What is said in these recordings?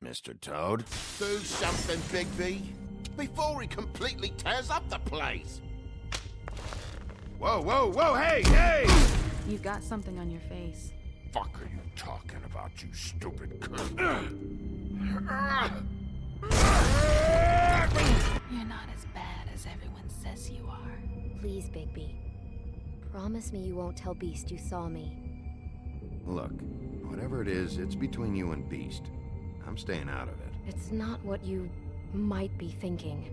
Mr. Toad. Do something, Bigby, before he completely tears up the place. Whoa, whoa, whoa, hey, hey! You've got something on your face. Fuck are you talking about, you stupid cunt? You're not as bad as everyone says you are. Please, Bigby. Promise me you won't tell Beast you saw me. Look, whatever it is, it's between you and Beast. I'm staying out of it. It's not what you might be thinking.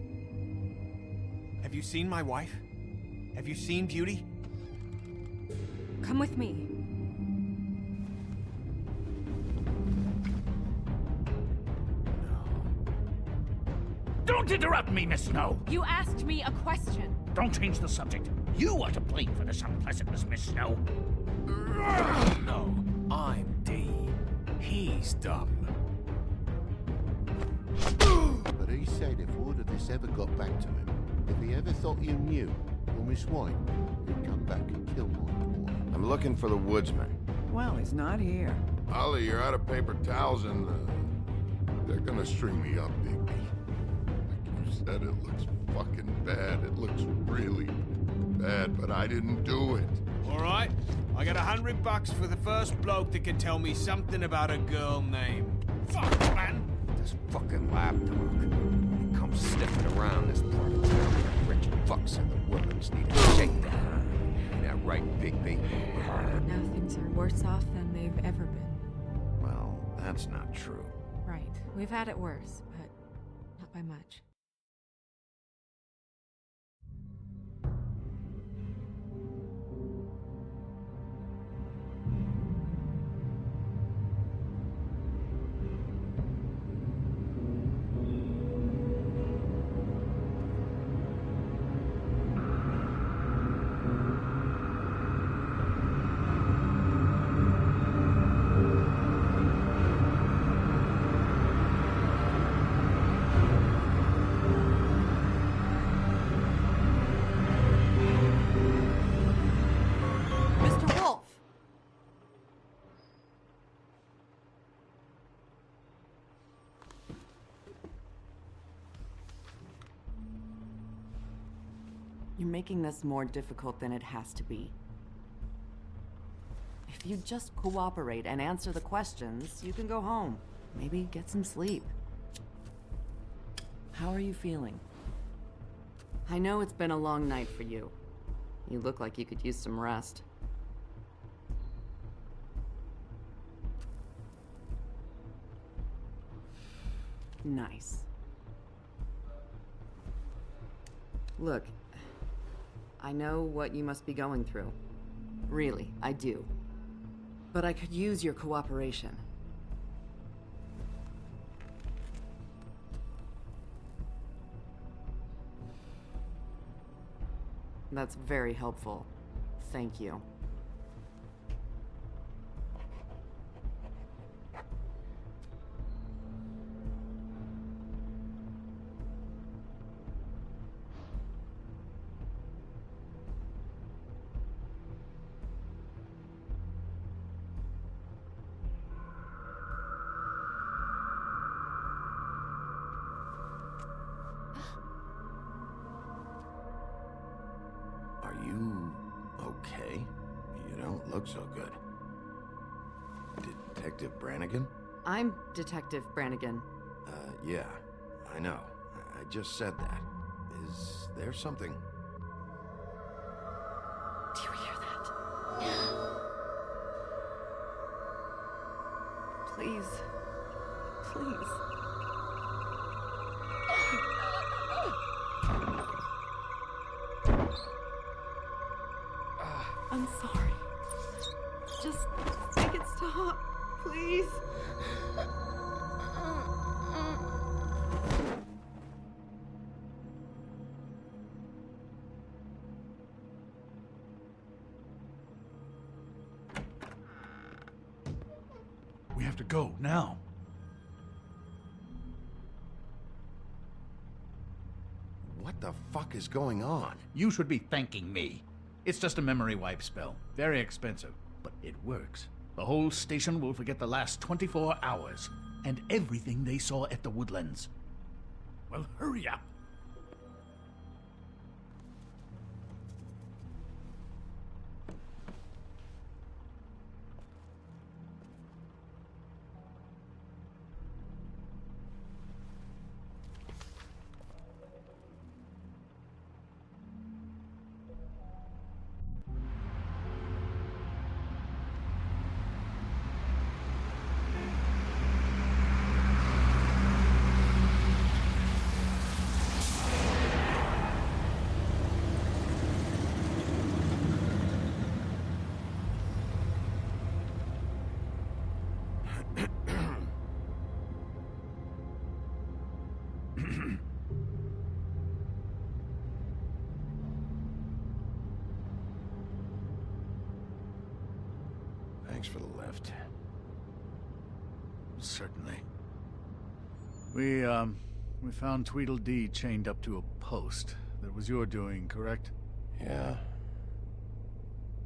Have you seen my wife? Have you seen Beauty? Come with me. Don't interrupt me, Miss Snow! You asked me a question. Don't change the subject. You are to blame for this unpleasantness, Miss Snow. No, I'm D. He's dumb. But he said if word of this ever got back to him, if he ever thought you knew, or Miss White, he'd come back and kill my boy. I'm looking for the woodsman. Well, he's not here. Ollie, you're out of paper towels and they're gonna string me up, Bigby. Like you said, it looks fucking bad. It looks really bad, but I didn't do it. All right, I got $100 for the first bloke that can tell me something about a girl named. Fuck, man! This fucking lapdog. He comes sniffing around this part of town. Rich fucks and the worms need a shakedown. Ain't that right, Bigby? Now things are worse off than they've ever been. Well, that's not true. Right. We've had it worse, but not by much. You're making this more difficult than it has to be. If you just cooperate and answer the questions, you can go home. Maybe get some sleep. How are you feeling? I know it's been a long night for you. You look like you could use some rest. Nice. Look, I know what you must be going through. Really, I do. But I could use your cooperation. That's very helpful. Thank you. Are you okay? You don't look so good. Detective Brannigan? I'm Detective Brannigan. Yeah, I know. I just said that. Is there something? Do you hear that? Please. Please. I'm sorry. Just make it stop, please. We have to go, now. What the fuck is going on? You should be thanking me. It's just a memory wipe spell. Very expensive, but it works. The whole station will forget the last 24 hours. and everything they saw at the Woodlands. Well, hurry up. Thanks for the lift. Certainly. We found Tweedledee chained up to a post. That was your doing, correct? Yeah.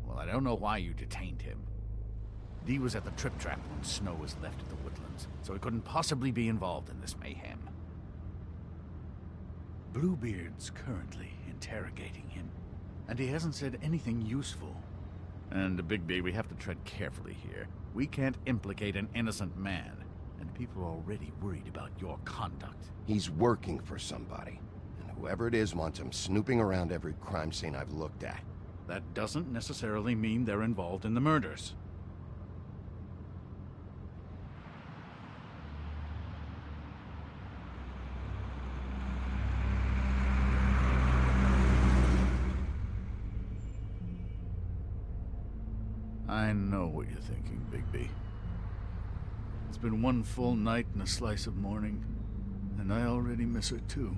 Well, I don't know why you detained him. Dee was at the trip trap when Snow was left at the Woodlands, so he couldn't possibly be involved in this mayhem. Bluebeard's currently interrogating him, and he hasn't said anything useful. And, Bigby, we have to tread carefully here. We can't implicate an innocent man, and people are already worried about your conduct. He's working for somebody, and whoever it is wants him snooping around every crime scene I've looked at. That doesn't necessarily mean they're involved in the murders. I know what you're thinking, Bigby. It's been one full night and a slice of morning, and I already miss her too.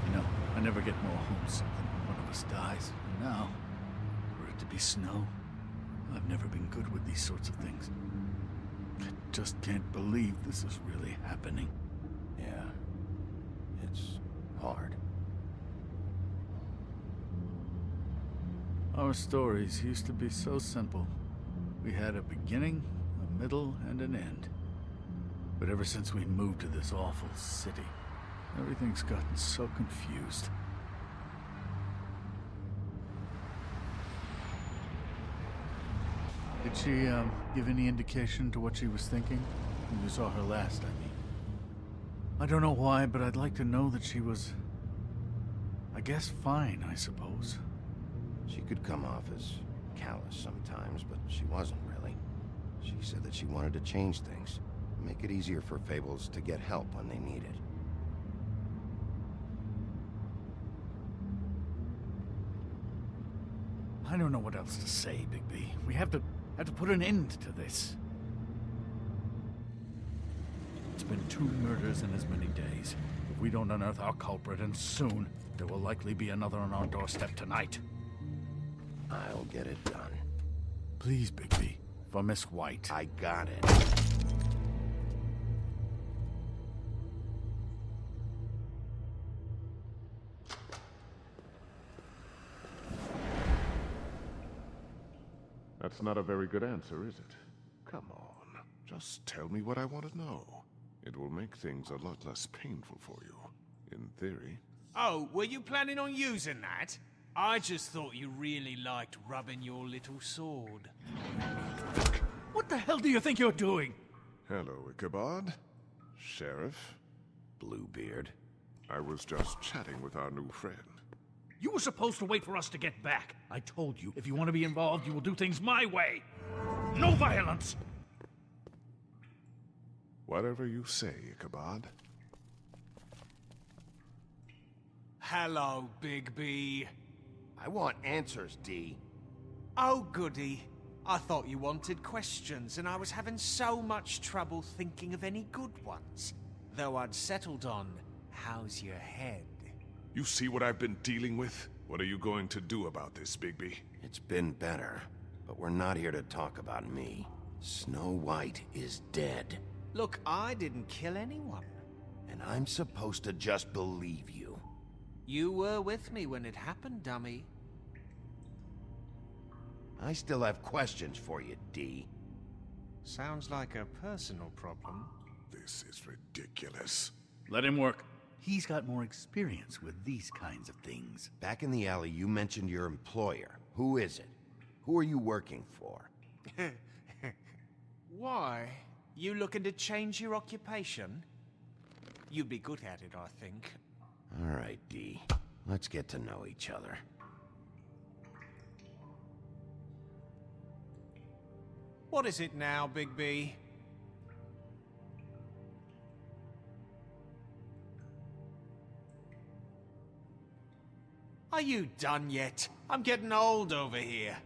You know, I never get more homesick than when one of us dies. And now, for it to be Snow, I've never been good with these sorts of things. I just can't believe this is really happening. Yeah. It's hard. Our stories used to be so simple. We had a beginning, a middle, and an end. But ever since we moved to this awful city, everything's gotten so confused. Did she, give any indication to what she was thinking? When you saw her last, I mean. I don't know why, but I'd like to know that she was... I guess fine, I suppose. She could come off as callous sometimes, but she wasn't really. She said that she wanted to change things, make it easier for Fables to get help when they need it. I don't know what else to say, Bigby. We have to put an end to this. It's been 2 murders in as many days. If we don't unearth our culprit, and soon, there will likely be another on our doorstep tonight. I'll get it done. Please, Bigby. For Miss White. I got it. That's not a very good answer, is it? Come on. Just tell me what I want to know. It will make things a lot less painful for you. In theory. Oh, were you planning on using that? I just thought you really liked rubbing your little sword. What the hell do you think you're doing? Hello, Ichabod. Sheriff. Bluebeard. I was just chatting with our new friend. You were supposed to wait for us to get back. I told you, if you want to be involved, you will do things my way. No violence! Whatever you say, Ichabod. Hello, Bigby. I want answers, Dee. Oh, goody. I thought you wanted questions, and I was having so much trouble thinking of any good ones. Though I'd settled on, how's your head? You see what I've been dealing with? What are you going to do about this, Bigby? It's been better, but we're not here to talk about me. Snow White is dead. Look, I didn't kill anyone. And I'm supposed to just believe you. You were with me when it happened, dummy. I still have questions for you, D. Sounds like a personal problem. This is ridiculous. Let him work. He's got more experience with these kinds of things. Back in the alley, you mentioned your employer. Who is it? Who are you working for? Why? You looking to change your occupation? You'd be good at it, I think. All right, D. Let's get to know each other. What is it now, Big B? Are you done yet? I'm getting old over here.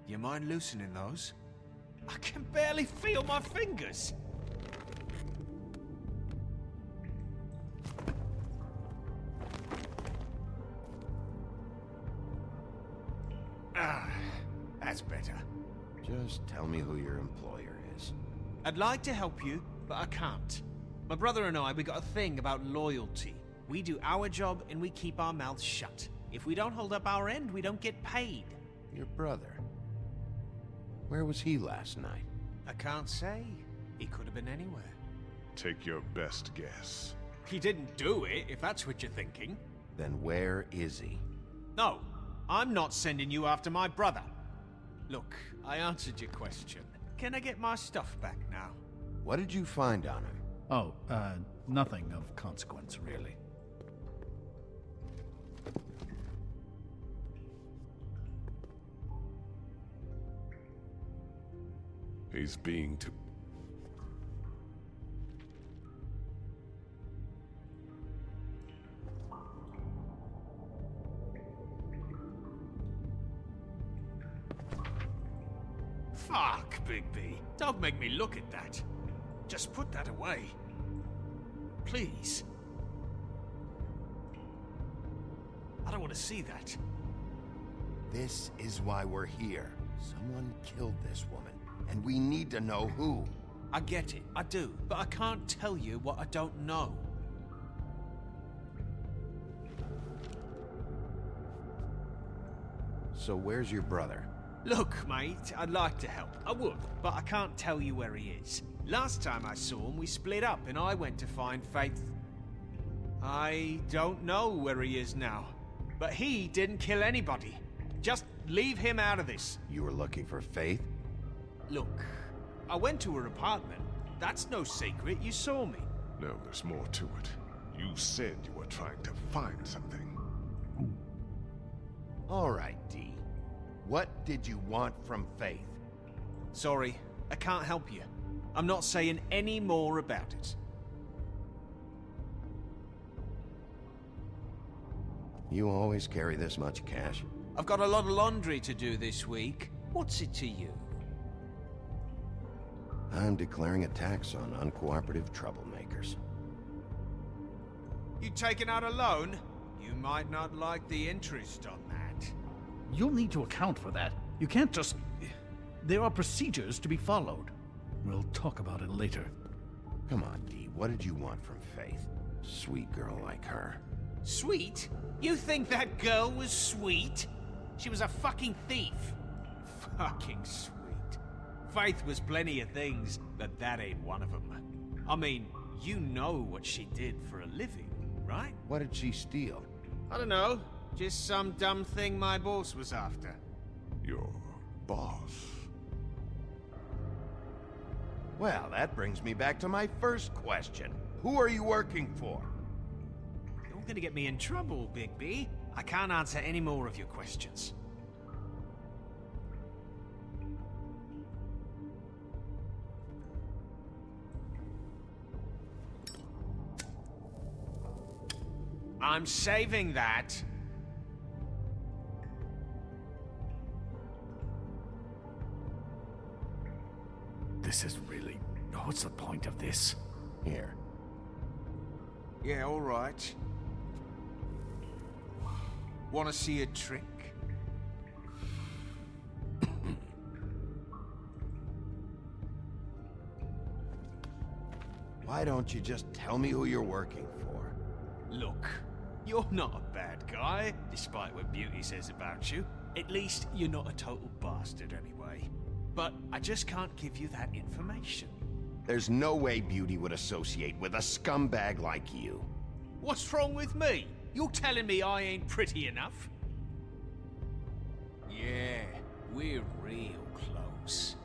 You mind loosening those? I can barely feel my fingers. Ah, that's better. Just tell me who your employer is. I'd like to help you, but I can't. My brother and I, we got a thing about loyalty. We do our job and we keep our mouths shut. If we don't hold up our end, we don't get paid. Your brother? Where was he last night? I can't say. He could have been anywhere. Take your best guess. He didn't do it, if that's what you're thinking. Then where is he? No, I'm not sending you after my brother. Look, I answered your question. Can I get my stuff back now? What did you find on him? Oh, nothing of consequence, really. He's being too... Fuck, Big B. Don't make me look at that. Just put that away. Please. I don't want to see that. This is why we're here. Someone killed this woman, and we need to know who. I get it, I do, but I can't tell you what I don't know. So where's your brother? Look, mate, I'd like to help. I would, but I can't tell you where he is. Last time I saw him, we split up and I went to find Faith. I don't know where he is now, but he didn't kill anybody. Just leave him out of this. You were looking for Faith? Look, I went to her apartment. That's no secret, you saw me. No, there's more to it. You said you were trying to find something. All right, D. What did you want from Faith? Sorry, I can't help you. I'm not saying any more about it. You always carry this much cash? I've got a lot of laundry to do this week. What's it to you? I'm declaring a tax on uncooperative troublemakers. You taking out a loan? You might not like the interest on that. You'll need to account for that. You can't just... There are procedures to be followed. We'll talk about it later. Come on, D. What did you want from Faith? Sweet girl like her. Sweet? You think that girl was sweet? She was a fucking thief. Fucking sweet. Faith was plenty of things, but that ain't one of them. I mean, you know what she did for a living, right? What did she steal? I don't know. Just some dumb thing my boss was after. Your boss. Well, that brings me back to my first question. Who are you working for? You're gonna get me in trouble, Big B. I can't answer any more of your questions. I'm saving that. This is really... What's the point of this? Here. Yeah, all right. Want to see a trick? Why don't you just tell me who you're working for? Look, You're not a bad guy, despite what Beauty says about you. At least, you're not a total bastard anyway. But I just can't give you that information. There's no way Beauty would associate with a scumbag like you. What's wrong with me? You're telling me I ain't pretty enough? Yeah, we're real close.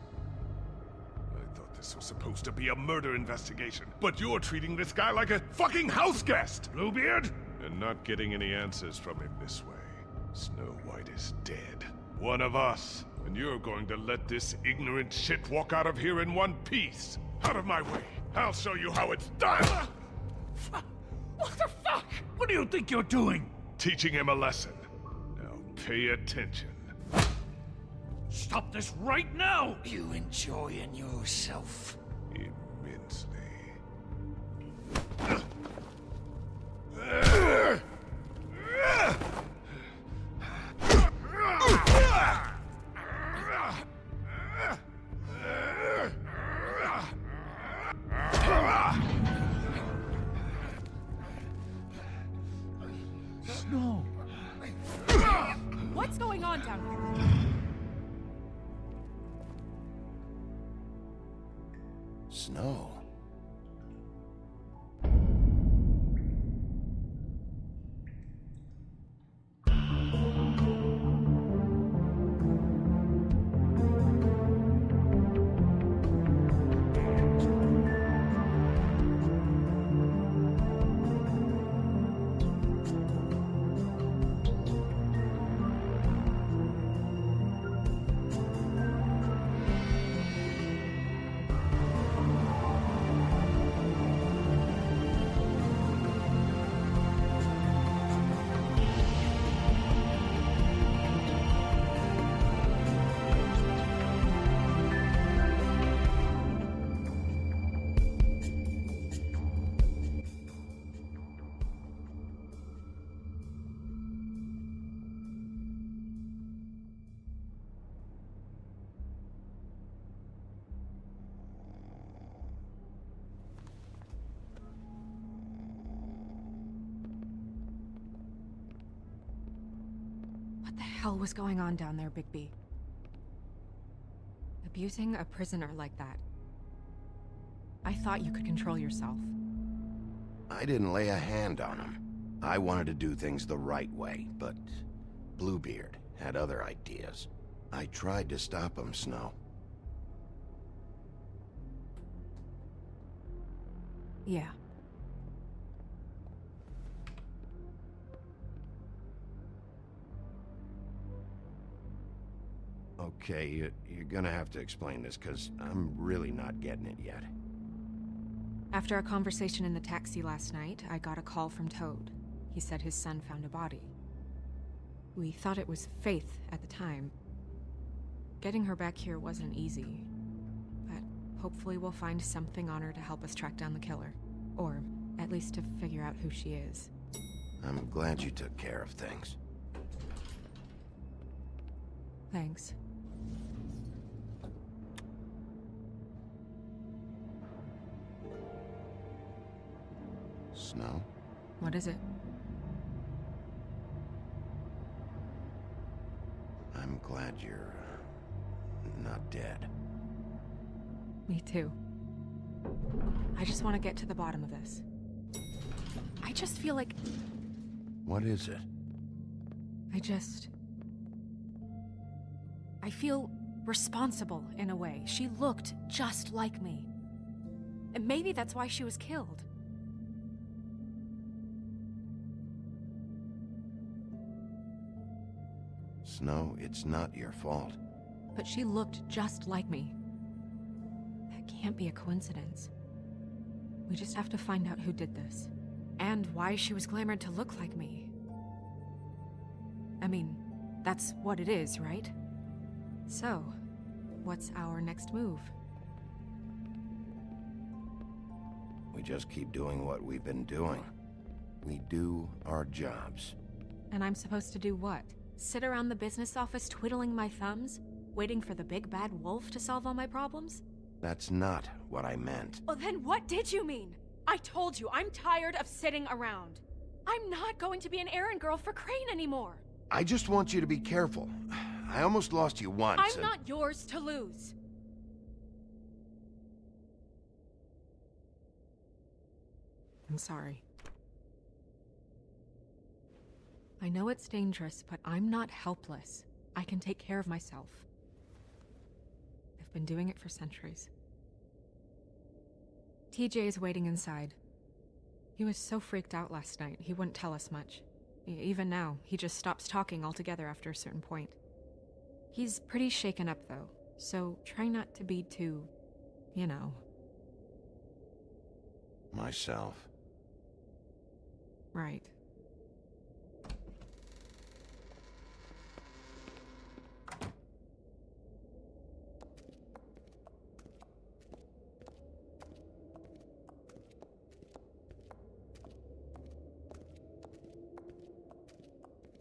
I thought this was supposed to be a murder investigation, but you're treating this guy like a fucking house guest, Bluebeard! And not getting any answers from him this way. Snow White is dead. One of us. And you're going to let this ignorant shit walk out of here in one piece. Out of my way. I'll show you how it's done! What the fuck? What do you think you're doing? Teaching him a lesson. Now pay attention. Stop this right now! You enjoying yourself? Immensely. Snow! What's going on down here? Snow. What the hell was going on down there, Bigby? Abusing a prisoner like that. I thought you could control yourself. I didn't lay a hand on him. I wanted to do things the right way, but Bluebeard had other ideas. I tried to stop him, Snow. Yeah. Okay, you're gonna have to explain this, because I'm really not getting it yet. After a conversation in the taxi last night, I got a call from Toad. He said his son found a body. We thought it was Faith at the time. Getting her back here wasn't easy, but hopefully we'll find something on her to help us track down the killer. Or at least to figure out who she is. I'm glad you took care of things. Thanks. Snow? What is it? I'm glad you're not dead. Me too. I just want to get to the bottom of this. I just feel like... What is it? I feel responsible in a way. She looked just like me. And maybe that's why she was killed. Snow, it's not your fault. But she looked just like me. That can't be a coincidence. We just have to find out who did this. And why she was glamored to look like me. I mean, that's what it is, right? So, what's our next move? We just keep doing what we've been doing. We do our jobs. And I'm supposed to do what? Sit around the business office twiddling my thumbs? Waiting for the big bad wolf to solve all my problems? That's not what I meant. Well, then what did you mean? I told you, I'm tired of sitting around. I'm not going to be an errand girl for Crane anymore. I just want you to be careful. I almost lost you once. I'm not yours to lose. I'm sorry. I know it's dangerous, but I'm not helpless. I can take care of myself. I've been doing it for centuries. TJ is waiting inside. He was so freaked out last night, he wouldn't tell us much. Even now, he just stops talking altogether after a certain point. He's pretty shaken up, though, so try not to be too, you know. Myself. Right.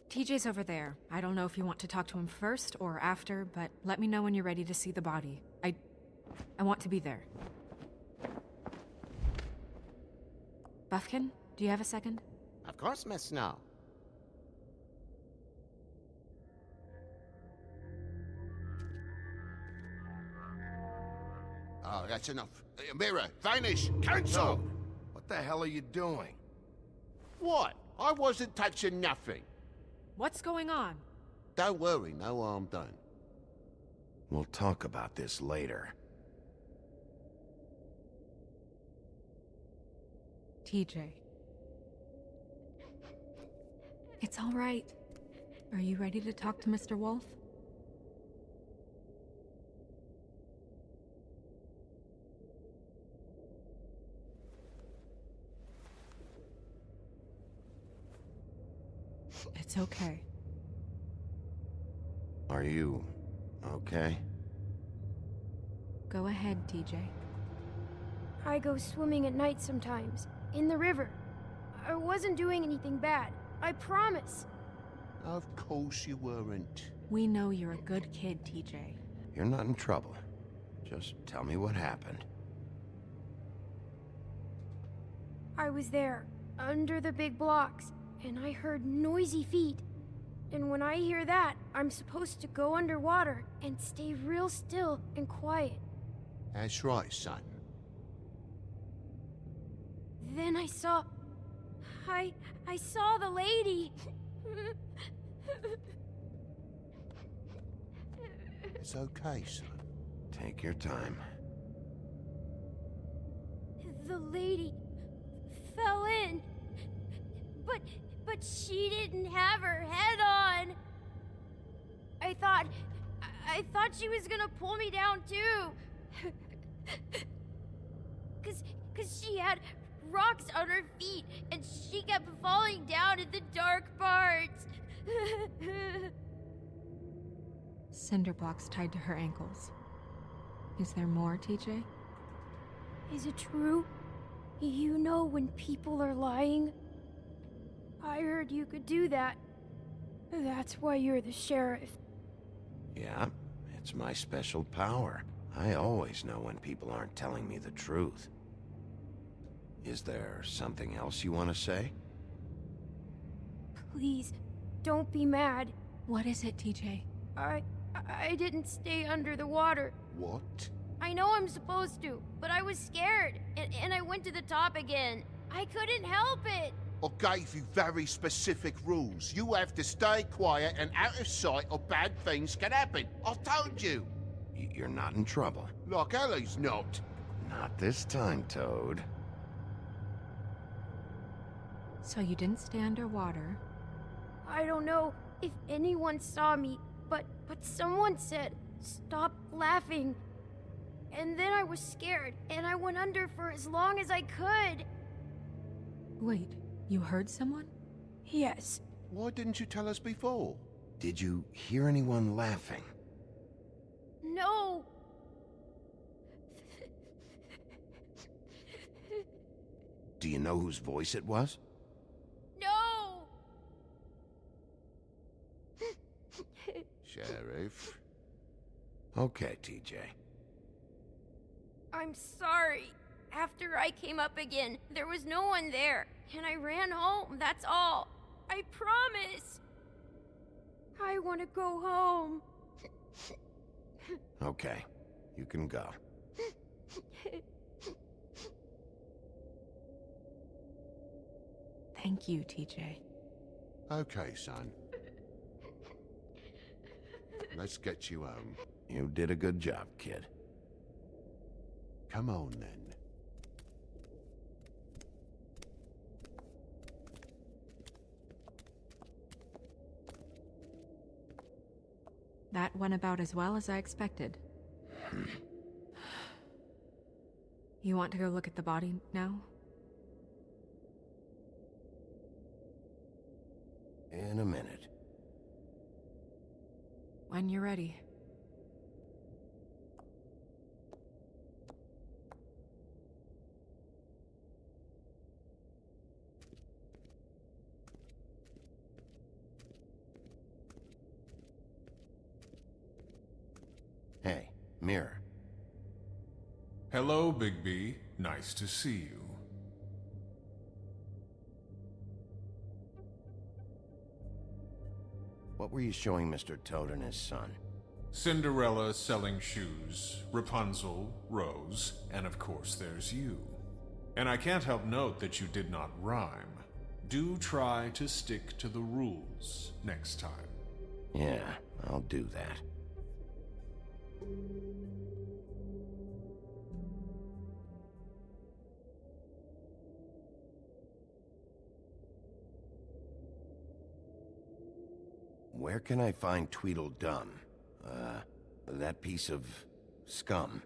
TJ's over there. I don't know if you want to talk to him first or after, but let me know when you're ready to see the body. I want to be there. Buffkin, do you have a second? Of course, Miss Snow. Oh, that's enough. Mirror, vanish, cancel! What the hell are you doing? What? I wasn't touching nothing. What's going on? Don't worry, no harm done. We'll talk about this later. TJ. It's all right. Are you ready to talk to Mr. Wolf? It's okay. Are you okay? Go ahead, TJ. I go swimming at night sometimes, in the river. I wasn't doing anything bad, I promise. Of course you weren't. We know you're a good kid, TJ. You're not in trouble. Just tell me what happened. I was there, under the big blocks, and I heard noisy feet. And when I hear that, I'm supposed to go underwater and stay real still and quiet. That's right, son. Then I saw the lady. It's okay, son. Take your time. The lady fell in. But she didn't have her head on. I thought she was gonna pull me down too. Cause she had rocks on her feet and she kept falling down in the dark parts. Cinder blocks tied to her ankles. Is there more, TJ? Is it true? You know when people are lying? I heard you could do that. That's why you're the sheriff. Yeah, it's my special power. I always know when people aren't telling me the truth. Is there something else you want to say? Please, don't be mad. What is it, TJ? I didn't stay under the water. What? I know I'm supposed to, but I was scared, and I went to the top again. I couldn't help it. I gave you very specific rules. You have to stay quiet and out of sight or bad things can happen. I told you. You're not in trouble. Like Ellie's not. Not this time, Toad. So you didn't stay underwater. I don't know if anyone saw me, but someone said, "Stop laughing." And then I was scared, and I went under for as long as I could. Wait, you heard someone? Yes. Why didn't you tell us before? Did you hear anyone laughing? No. Do you know whose voice it was? No. Sheriff. Okay, TJ. I'm sorry. After I came up again, there was no one there. and I ran home, that's all. I promise. I want to go home. Okay, you can go. Thank you, TJ. Okay, son. Let's get you home. You did a good job, kid. Come on, then. That went about as well as I expected. You want to go look at the body now? In a minute. When you're ready. Hey, Mirror. Hello, Bigby. Nice to see you. What were you showing Mr. Toad and his son? Cinderella selling shoes, Rapunzel, Rose, and of course there's you. And I can't help note that you did not rhyme. Do try to stick to the rules next time. Yeah, I'll do that. Where can I find Tweedledum? That piece of scum.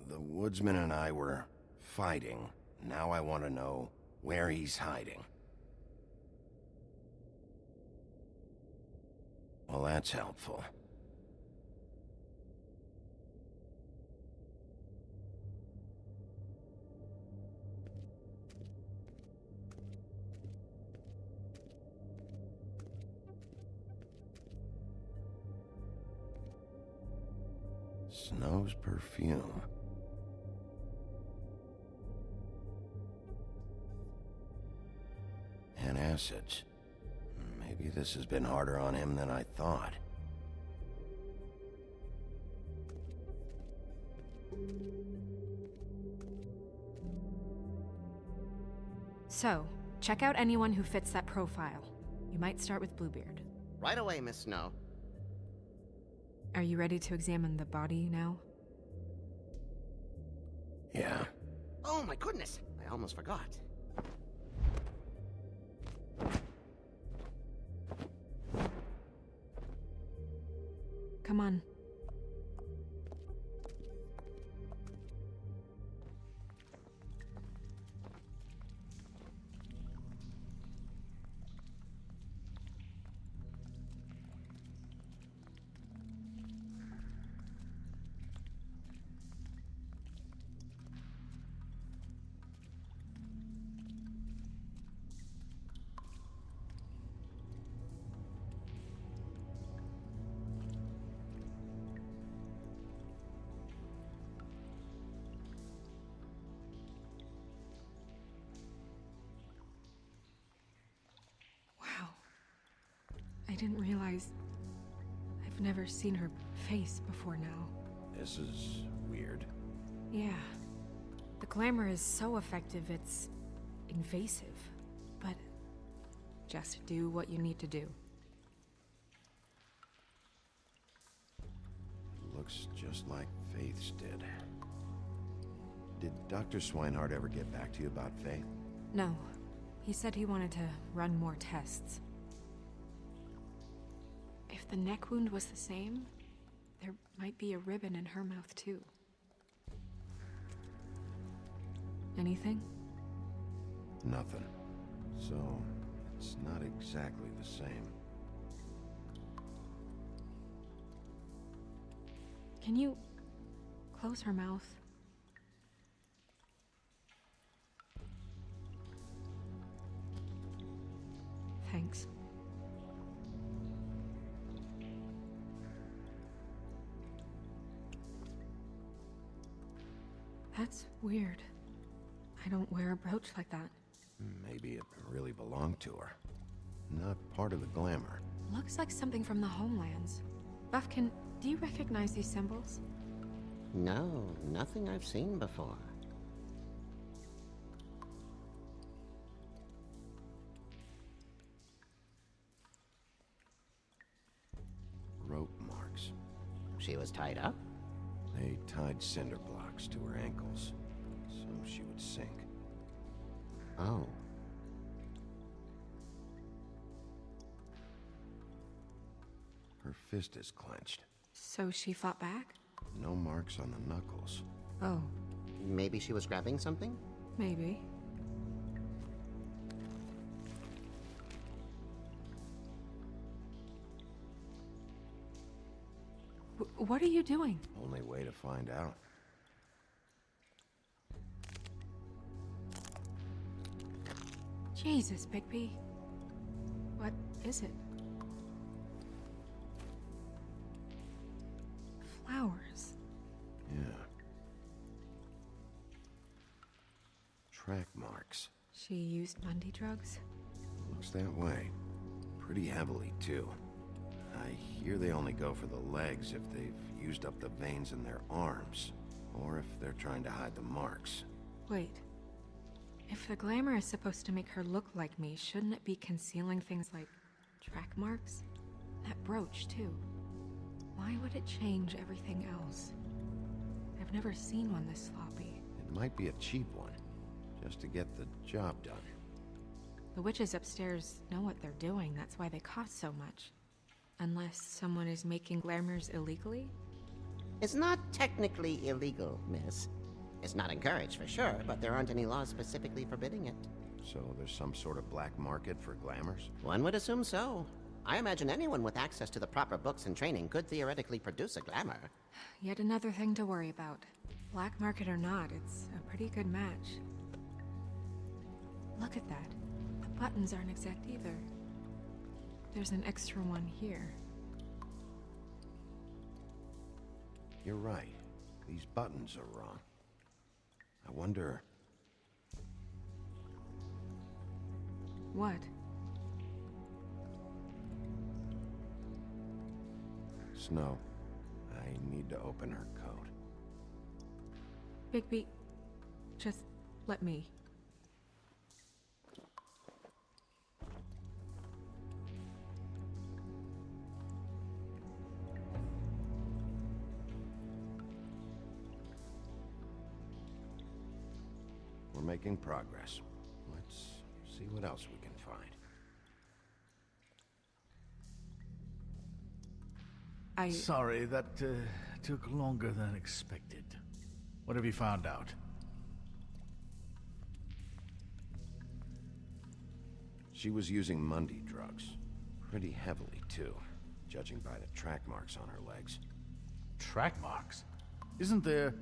The woodsman and I were fighting. Now I want to know where he's hiding. Well, that's helpful. Snow's perfume. And acids. Maybe this has been harder on him than I thought. So, check out anyone who fits that profile. You might start with Bluebeard. Right away, Miss Snow. Are you ready to examine the body now? Yeah. Oh my goodness, I almost forgot. Come on. I didn't realize I've never seen her face before now. This is weird. Yeah. The glamour is so effective, it's invasive. But just do what you need to do. Looks just like Faith's did. Did Dr. Swinehart ever get back to you about Faith? No. He said he wanted to run more tests. If the neck wound was the same, there might be a ribbon in her mouth too. Anything? Nothing. So, it's not exactly the same. Can you close her mouth? Thanks. That's weird. I don't wear a brooch like that. Maybe it really belonged to her. Not part of the glamour. Looks like something from the homelands. Buffkin, do you recognize these symbols? No, nothing I've seen before. Rope marks. She was tied up? They tied cinder blocks to her ankles, so she would sink. Oh. Her fist is clenched. So she fought back? No marks on the knuckles. Oh, Maybe she was grabbing something? maybe. What are you doing? Only way to find out. Jesus, Bigby. What is it? Flowers. Yeah. Track marks. She used Mundy drugs? Looks that way. Pretty heavily, too. I hear they only go for the legs if they've used up the veins in their arms, or if they're trying to hide the marks. Wait. If the glamour is supposed to make her look like me, shouldn't it be concealing things like track marks? That brooch, too. Why would it change everything else? I've never seen one this sloppy. It might be a cheap one, just to get the job done. The witches upstairs know what they're doing, that's why they cost so much. Unless someone is making glamours illegally? It's not technically illegal, miss. It's not encouraged for sure, but there aren't any laws specifically forbidding it. So there's some sort of black market for glamours? One would assume so. I imagine anyone with access to the proper books and training could theoretically produce a glamour. Yet another thing to worry about. Black market or not, it's a pretty good match. Look at that. The buttons aren't exact either. There's an extra one here. You're right. These buttons are wrong. I wonder... What? Snow, I need to open her code. Bigby, just let me. We're making progress. Let's see what else we can find. Sorry, that took longer than expected. What have you found out? She was using Mundy drugs. Pretty heavily, too, judging by the track marks on her legs. Track marks? Isn't there...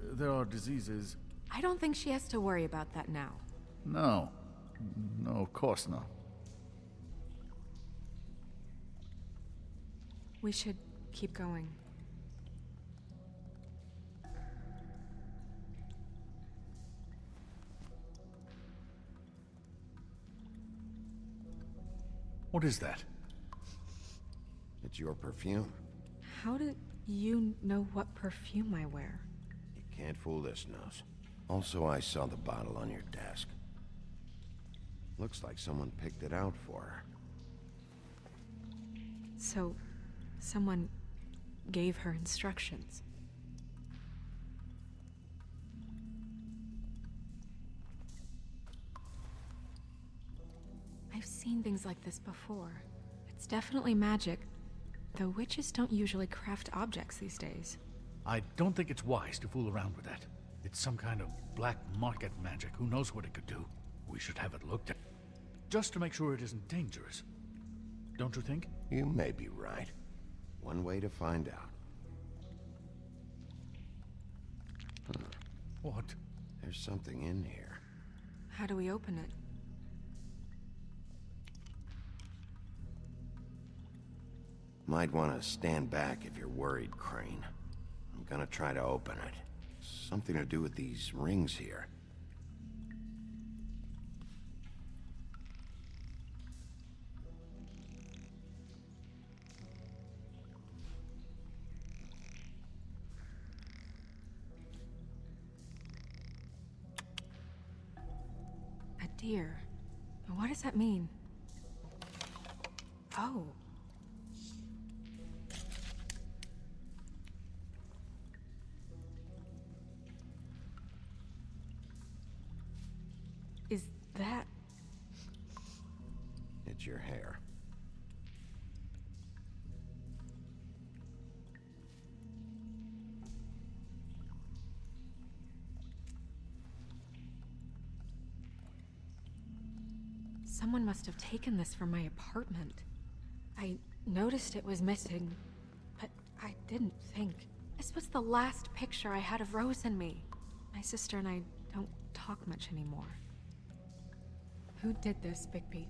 there are diseases... I don't think she has to worry about that now. No. No, of course not. We should keep going. What is that? It's your perfume. How do you know what perfume I wear? You can't fool this nose. Also, I saw the bottle on your desk. Looks like someone picked it out for her. So, someone gave her instructions. I've seen things like this before. It's definitely magic, though witches don't usually craft objects these days. I don't think it's wise to fool around with that. It's some kind of black market magic. Who knows what it could do? We should have it looked at. Just to make sure it isn't dangerous. Don't you think? You may be right. One way to find out. What? There's something in here. How do we open it? Might want to stand back if you're worried, Crane. I'm gonna try to open it. Something to do with these rings here. A deer. What does that mean? Oh. Is that... It's your hair. Someone must have taken this from my apartment. I noticed it was missing, but I didn't think. This was the last picture I had of Rose and me. My sister and I don't talk much anymore. Who did this, Bigby?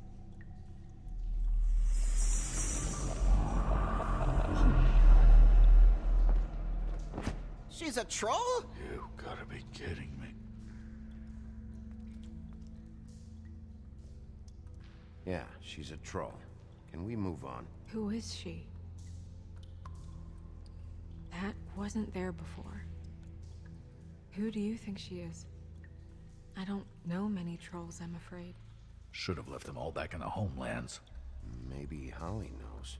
She's a troll? You gotta be kidding me. Yeah, she's a troll. Can we move on? Who is she? That wasn't there before. Who do you think she is? I don't know many trolls, I'm afraid. Should have left them all back in the homelands. Maybe Holly knows.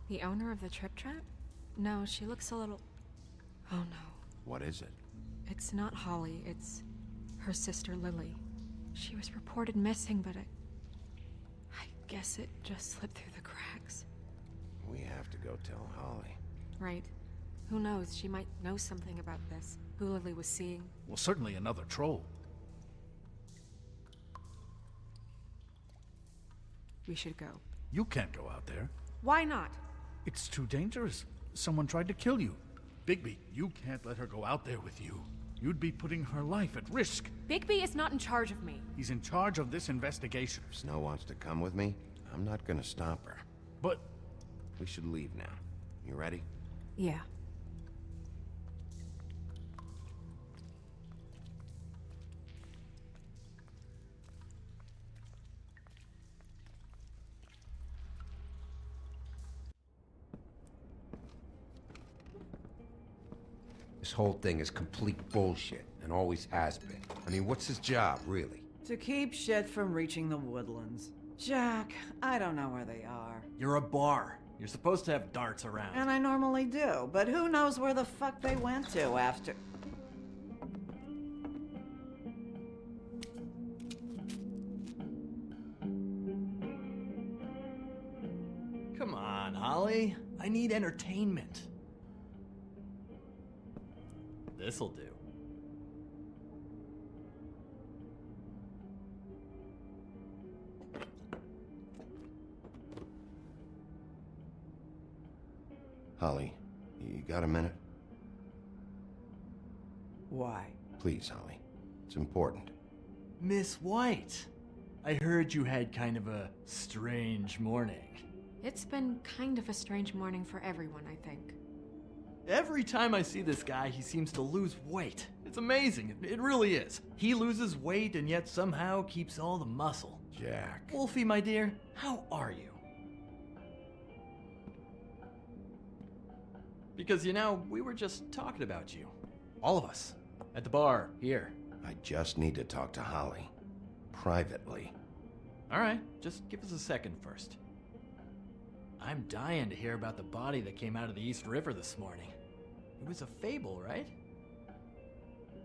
The owner of the Trip Trap? No, she looks a little... Oh no. What is it? It's not Holly, it's her sister Lily. She was reported missing, but I guess it just slipped through the cracks. We have to go tell Holly. Right. Who knows, she might know something about this. Who Lily was seeing. Well, certainly another troll. We should go. You can't go out there. Why not? It's too dangerous. Someone tried to kill you. Bigby, you can't let her go out there with you. You'd be putting her life at risk. Bigby is not in charge of me. He's in charge of this investigation. If Snow wants to come with me, I'm not gonna stop her. But... We should leave now. You ready? Yeah. This whole thing is complete bullshit, and always has been. I mean, what's his job, really? To keep shit from reaching the woodlands. Jack, I don't know where they are. You're a bar. You're supposed to have darts around. And I normally do, but who knows where the fuck they went to after... Come on, Holly. I need entertainment. This'll do. Holly, you got a minute? Why? Please, Holly. It's important. Miss White, I heard you had kind of a strange morning. It's been kind of a strange morning for everyone, I think. Every time I see this guy, he seems to lose weight. It's amazing. It really is. He loses weight and yet somehow keeps all the muscle. Jack. Wolfie, my dear, how are you? Because, you know, we were just talking about you. All of us. At the bar, here. I just need to talk to Holly. Privately. Alright, just give us a second first. I'm dying to hear about the body that came out of the East River this morning. It was a fable, right?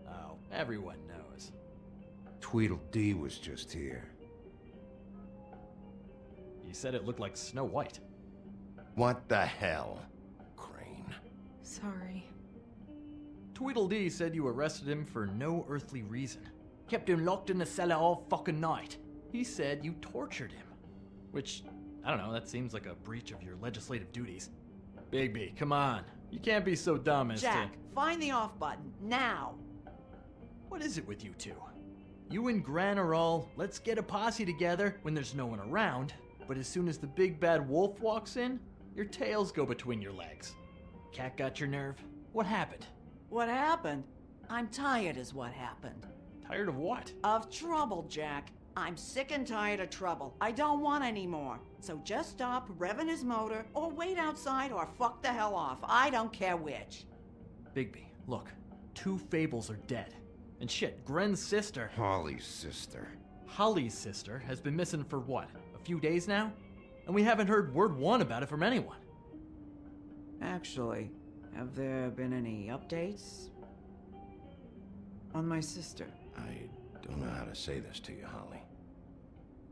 Oh, everyone knows. Tweedledee was just here. He said it looked like Snow White. What the hell? Crane. Sorry. Tweedledee said you arrested him for no earthly reason. Kept him locked in the cellar all fucking night. He said you tortured him. Which, I don't know, that seems like a breach of your legislative duties. Bigby, come on. You can't be so dumb as Jack, find the off button, now! What is it with you two? You and Gran are all, let's get a posse together when there's no one around, but as soon as the big bad wolf walks in, your tails go between your legs. Cat got your nerve? What happened? What happened? I'm tired is what happened. Tired of what? Of trouble, Jack. I'm sick and tired of trouble. I don't want any more. So just stop revving his motor, or wait outside, or fuck the hell off. I don't care which. Bigby, look. 2 Fables are dead. And shit, Gren's sister... Holly's sister. Holly's sister has been missing for what? A few days now? And we haven't heard word one about it from anyone. Actually, have there been any updates on my sister? I don't know how to say this to you, Holly.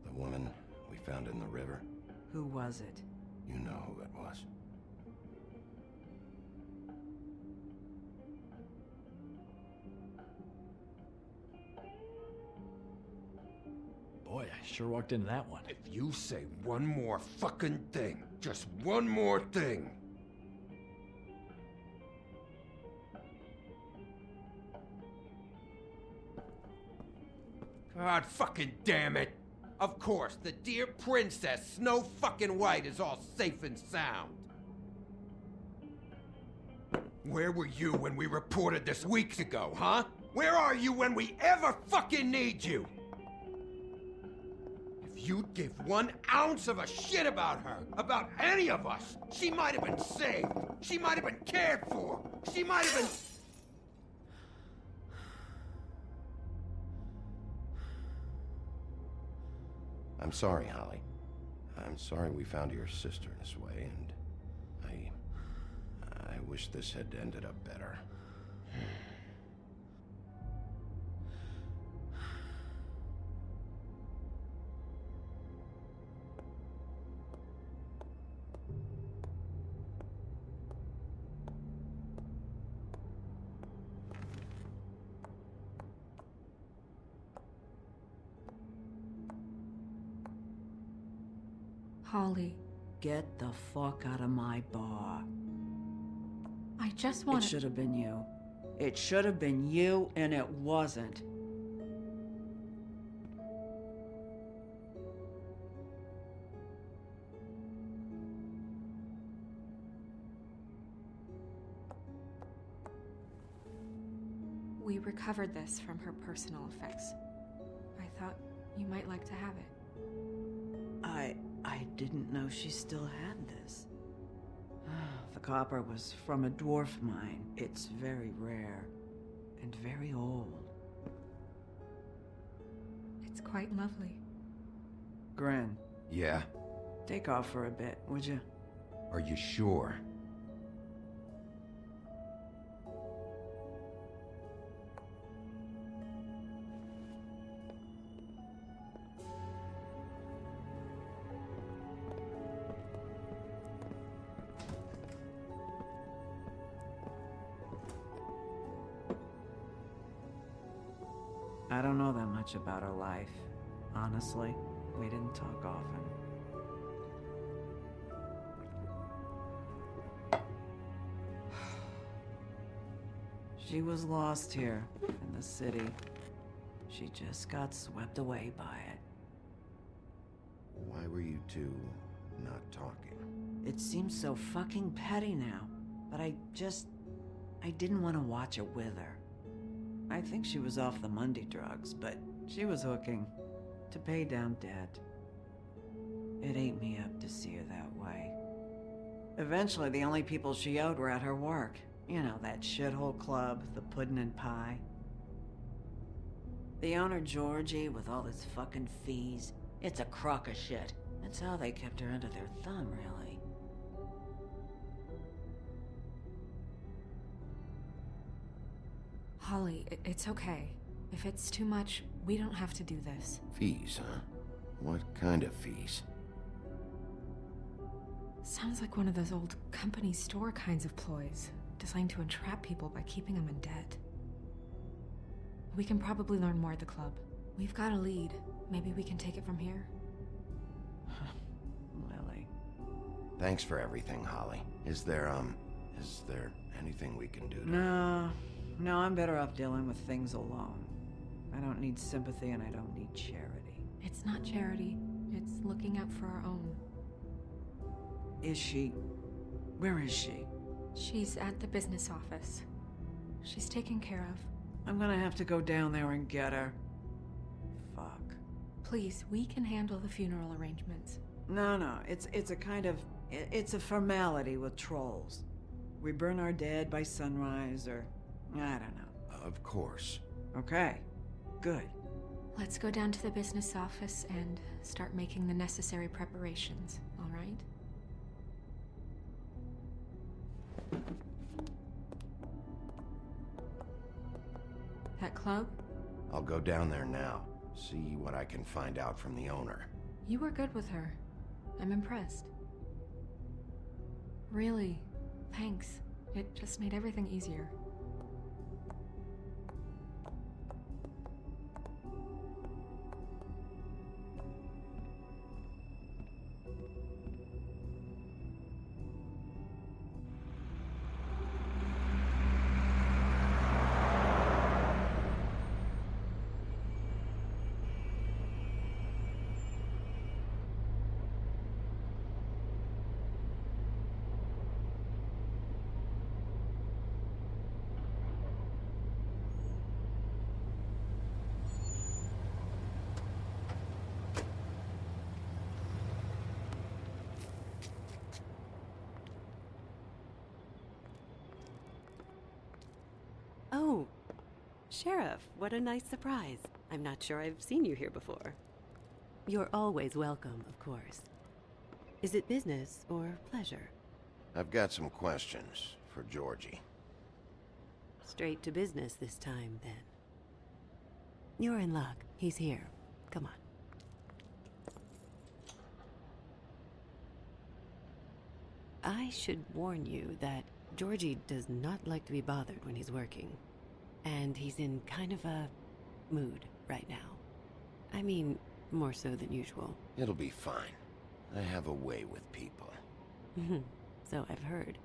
The woman we found in the river. Who was it? You know who it was. Boy, I sure walked into that one. If you say one more fucking thing, just one more thing. God fucking damn it! Of course, the dear princess, Snow fucking White, is all safe and sound. Where were you when we reported this weeks ago, huh? Where are you when we ever fucking need you? If you'd give 1 ounce of a shit about her, about any of us, she might have been saved. She might have been cared for. She might have been... I'm sorry, Holly. I'm sorry we found your sister this way, and I wish this had ended up better. Holly, Get the fuck out of my bar. I just want It should have been you. It should have been you, and it wasn't. We recovered this from her personal effects. I thought you might like to have it. I didn't know she still had this. The copper was from a dwarf mine. It's very rare and very old. It's quite lovely. Gren, Yeah? take off for a bit, would you? Are you sure? I don't know that much about her life. Honestly, we didn't talk often. She was lost here in the city. She just got swept away by it. Why were you two not talking? It seems so fucking petty now, but I didn't want to watch her wither. I think she was off the Monday drugs, but she was hooking to pay down debt. It ate me up to see her that way. Eventually, the only people she owed were at her work. You know, that shithole club, the Puddin' and Pie. The owner, Georgie, with all his fucking fees, it's a crock of shit. That's how they kept her under their thumb, really. Holly, it's okay. If it's too much, we don't have to do this. Fees, huh? What kind of fees? Sounds like one of those old company store kinds of ploys, designed to entrap people by keeping them in debt. We can probably learn more at the club. We've got a lead. Maybe we can take it from here. Lily. Thanks for everything, Holly. Is there anything we can do to... No, I'm better off dealing with things alone. I don't need sympathy and I don't need charity. It's not charity. It's looking out for our own. Is she... Where is she? She's at the business office. She's taken care of. I'm gonna have to go down there and get her. Fuck. Please, we can handle the funeral arrangements. No, it's a kind of... It's a formality with trolls. We burn our dead by sunrise, or... I don't know. Of course. Okay. Good. Let's go down to the business office and start making the necessary preparations, all right? That club? I'll go down there now. See what I can find out from the owner. You were good with her. I'm impressed. Really, thanks. It just made everything easier. Oh, Sheriff, what a nice surprise. I'm not sure I've seen you here before. You're always welcome, of course. Is it business or pleasure? I've got some questions for Georgie. Straight to business this time, then. You're in luck. He's here. Come on. I should warn you that Georgie does not like to be bothered when he's working. And he's in kind of a mood right now. I mean, more so than usual. It'll be fine. I have a way with people. So I've heard.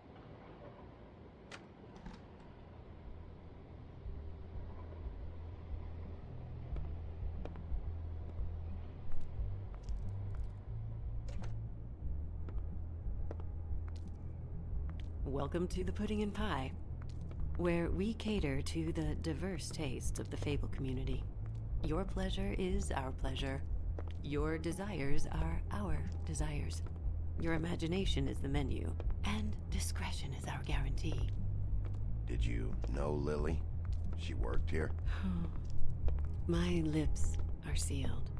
Welcome to the Pudding and Pie, where we cater to the diverse tastes of the Fable community. Your pleasure is our pleasure. Your desires are our desires. Your imagination is the menu, and discretion is our guarantee. Did you know Lily? She worked here? My lips are sealed.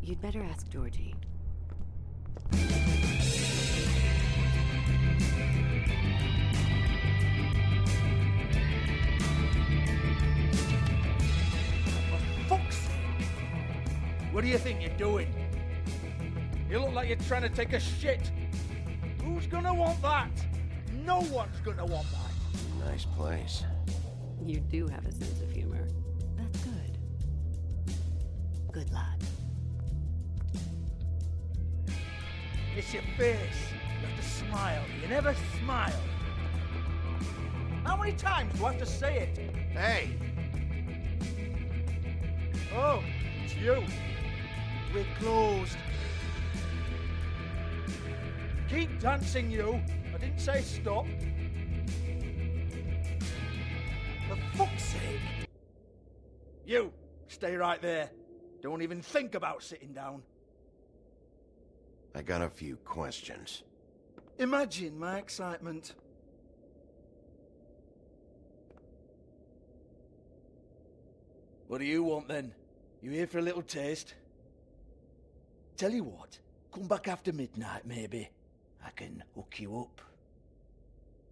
You'd better ask Georgie. Fuck's sake! What do you think you're doing? You look like you're trying to take a shit. Who's gonna want that? No one's gonna want that. Nice place. You do have a sense of humor. That's good. Good lad. It's your face. You have to smile. You never smile. How many times do I have to say it? Hey! Oh, it's you. We're closed. Keep dancing, you. I didn't say stop. For fuck's sake. You, stay right there. Don't even think about sitting down. I got a few questions. Imagine my excitement. What do you want then? You here for a little taste? Tell you what, come back after midnight maybe. I can hook you up.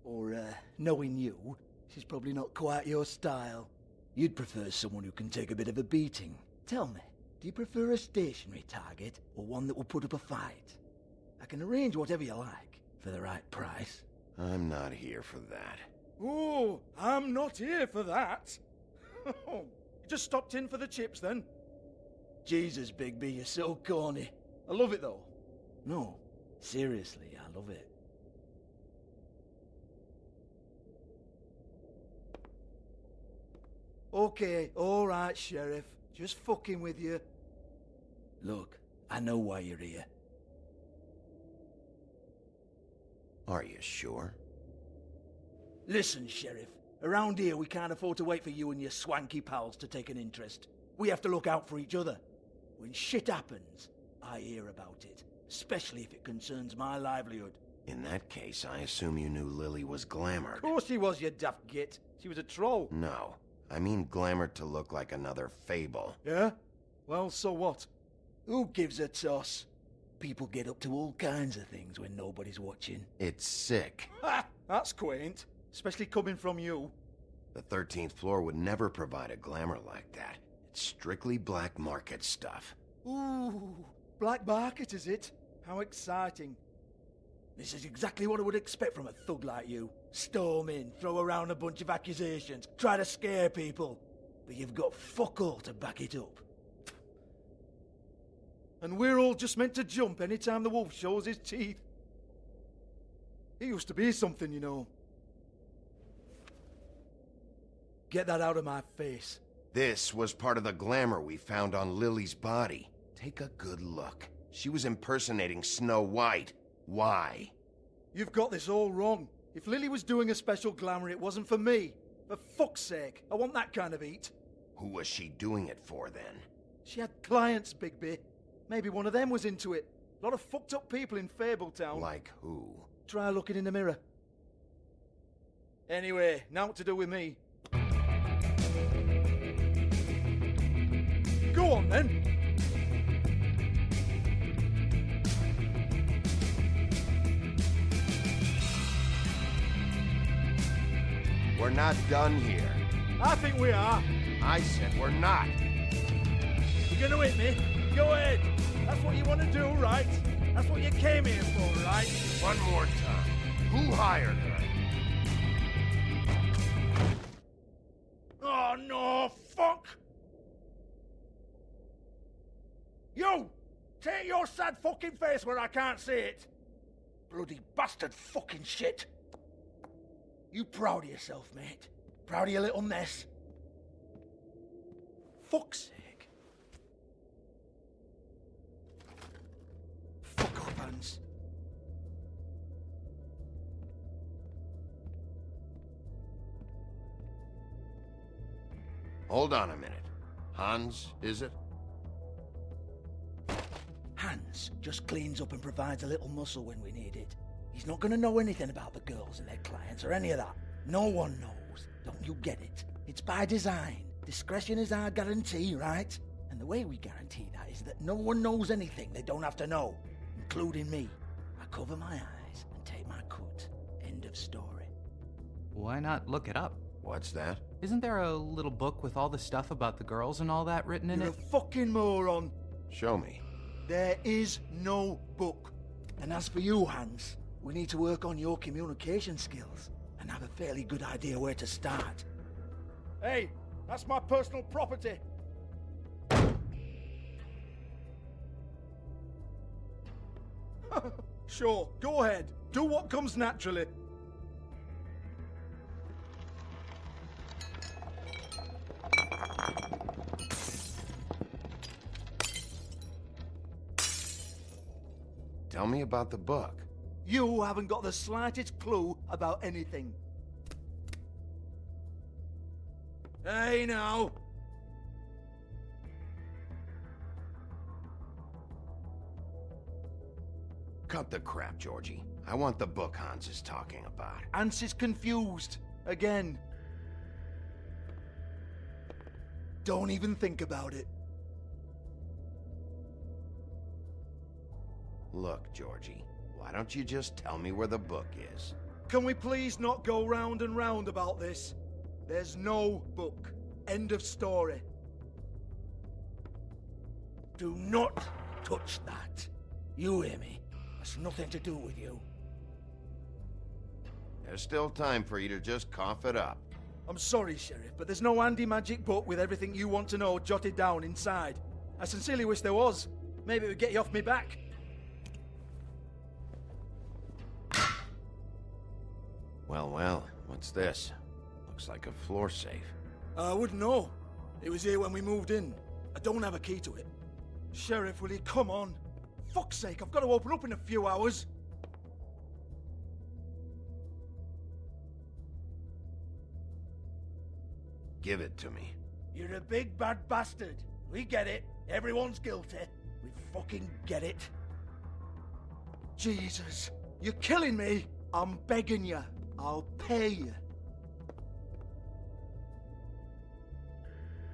Or, knowing you, she's probably not quite your style. You'd prefer someone who can take a bit of a beating. Tell me, do you prefer a stationary target or one that will put up a fight? I can arrange whatever you like for the right price. I'm not here for that. Oh, I'm not here for that. You just stopped in for the chips then? Jesus, Bigby, you're so corny. I love it though. No, seriously, I love it. Okay, alright, Sheriff. Just fucking with you. Look, I know why you're here. Are you sure? Listen, Sheriff, Around here, we can't afford to wait for you and your swanky pals to take an interest. We have to look out for each other. When shit happens, I hear about it, especially if it concerns my livelihood. In that case, I assume you knew Lily was glamored. Of course she was, you daft git. She was a troll. No, I mean glamored to look like another Fable. Yeah? Well, so what? Who gives a toss? People get up to all kinds of things when nobody's watching. It's sick. Ha! That's quaint. Especially coming from you. The 13th floor would never provide a glamour like that. It's strictly black market stuff. Ooh, black market is it? How exciting. This is exactly what I would expect from a thug like you. Storm in, throw around a bunch of accusations, try to scare people. But you've got fuck all to back it up. And we're all just meant to jump any time the wolf shows his teeth. He used to be something, you know. Get that out of my face. This was part of the glamour we found on Lily's body. Take a good look. She was impersonating Snow White. Why? You've got this all wrong. If Lily was doing a special glamour, it wasn't for me. For fuck's sake, I want that kind of eat. Who was she doing it for, then? She had clients, Bigby. Maybe one of them was into it. A lot of fucked up people in Fabletown. Like who? Try looking in the mirror. Anyway, now what to do with me. Go on, then. We're not done here. I think we are. I said we're not. You're gonna hit me? Go ahead. That's what you want to do, right? That's what you came here for, right? One more time. Who hired her? Oh, no, fuck! You! Take your sad fucking face where I can't see it! Bloody bastard fucking shit! You proud of yourself, mate? Proud of your little mess? Fuck's sake. Fuck off, Hans. Hold on a minute. Hans, is it? Hans just cleans up and provides a little muscle when we need it. He's not gonna know anything about the girls and their clients or any of that. No one knows. Don't you get it? It's by design. Discretion is our guarantee, right? And the way we guarantee that is that no one knows anything they don't have to know, including me. I cover my eyes and take my cut. End of story. Why not look it up? What's that? Isn't there a little book with all the stuff about the girls and all that written in You're it? a fucking moron. Show me. There is no book. And as for you, Hans, we need to work on your communication skills and have a fairly good idea where to start. Hey, that's my personal property. Sure, go ahead. Do what comes naturally. Tell me about the book. You haven't got the slightest clue about anything. Hey, now. Cut the crap, Georgie. I want the book Hans is talking about. Hans is confused. Again. Don't even think about it. Look, Georgie, why don't you just tell me where the book is? Can we please not go round and round about this? There's no book. End of story. Do not touch that. You hear me? That's nothing to do with you. There's still time for you to just cough it up. I'm sorry, Sheriff, but there's no handy magic book with everything you want to know jotted down inside. I sincerely wish there was. Maybe it would get you off me back. Well, what's this? Looks like a floor safe. I wouldn't know. It was here when we moved in. I don't have a key to it. Sheriff, will you come on? Fuck's sake, I've got to open up in a few hours. Give it to me. You're a big bad bastard. We get it. Everyone's guilty. We fucking get it. Jesus, you're killing me. I'm begging you. I'll pay you.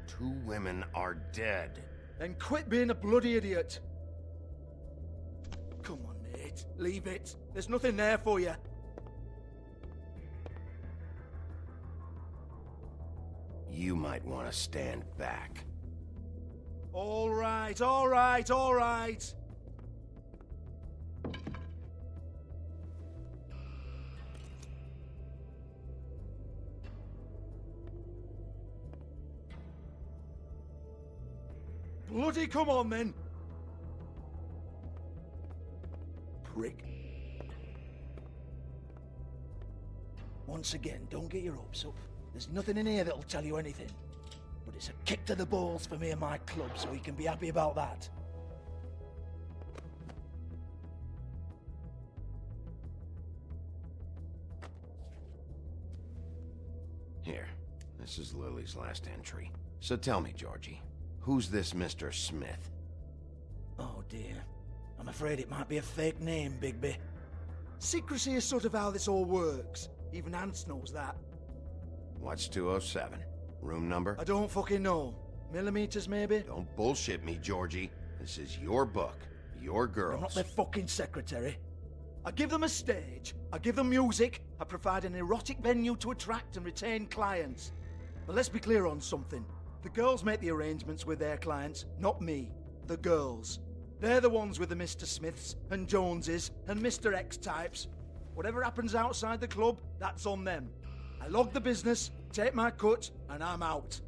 2 women are dead. Then quit being a bloody idiot. Come on, Nate. Leave it. There's nothing there for you. You might want to stand back. All right, all right, all right. Bloody come on, then. Prick. Once again, don't get your hopes up. There's nothing in here that'll tell you anything. But it's a kick to the balls for me and my club, so you can be happy about that. Here, this is Lily's last entry. So tell me, Georgie, who's this Mr. Smith? Oh dear. I'm afraid it might be a fake name, Bigby. Secrecy is sort of how this all works. Even Ants knows that. What's 207? Room number? I don't fucking know. Millimeters, maybe? Don't bullshit me, Georgie. This is your book. Your girls. I'm not their fucking secretary. I give them a stage. I give them music. I provide an erotic venue to attract and retain clients. But let's be clear on something. The girls make the arrangements with their clients, not me. The girls. They're the ones with the Mr. Smiths and Joneses and Mr. X types. Whatever happens outside the club, that's on them. I log the business, take my cut, and I'm out.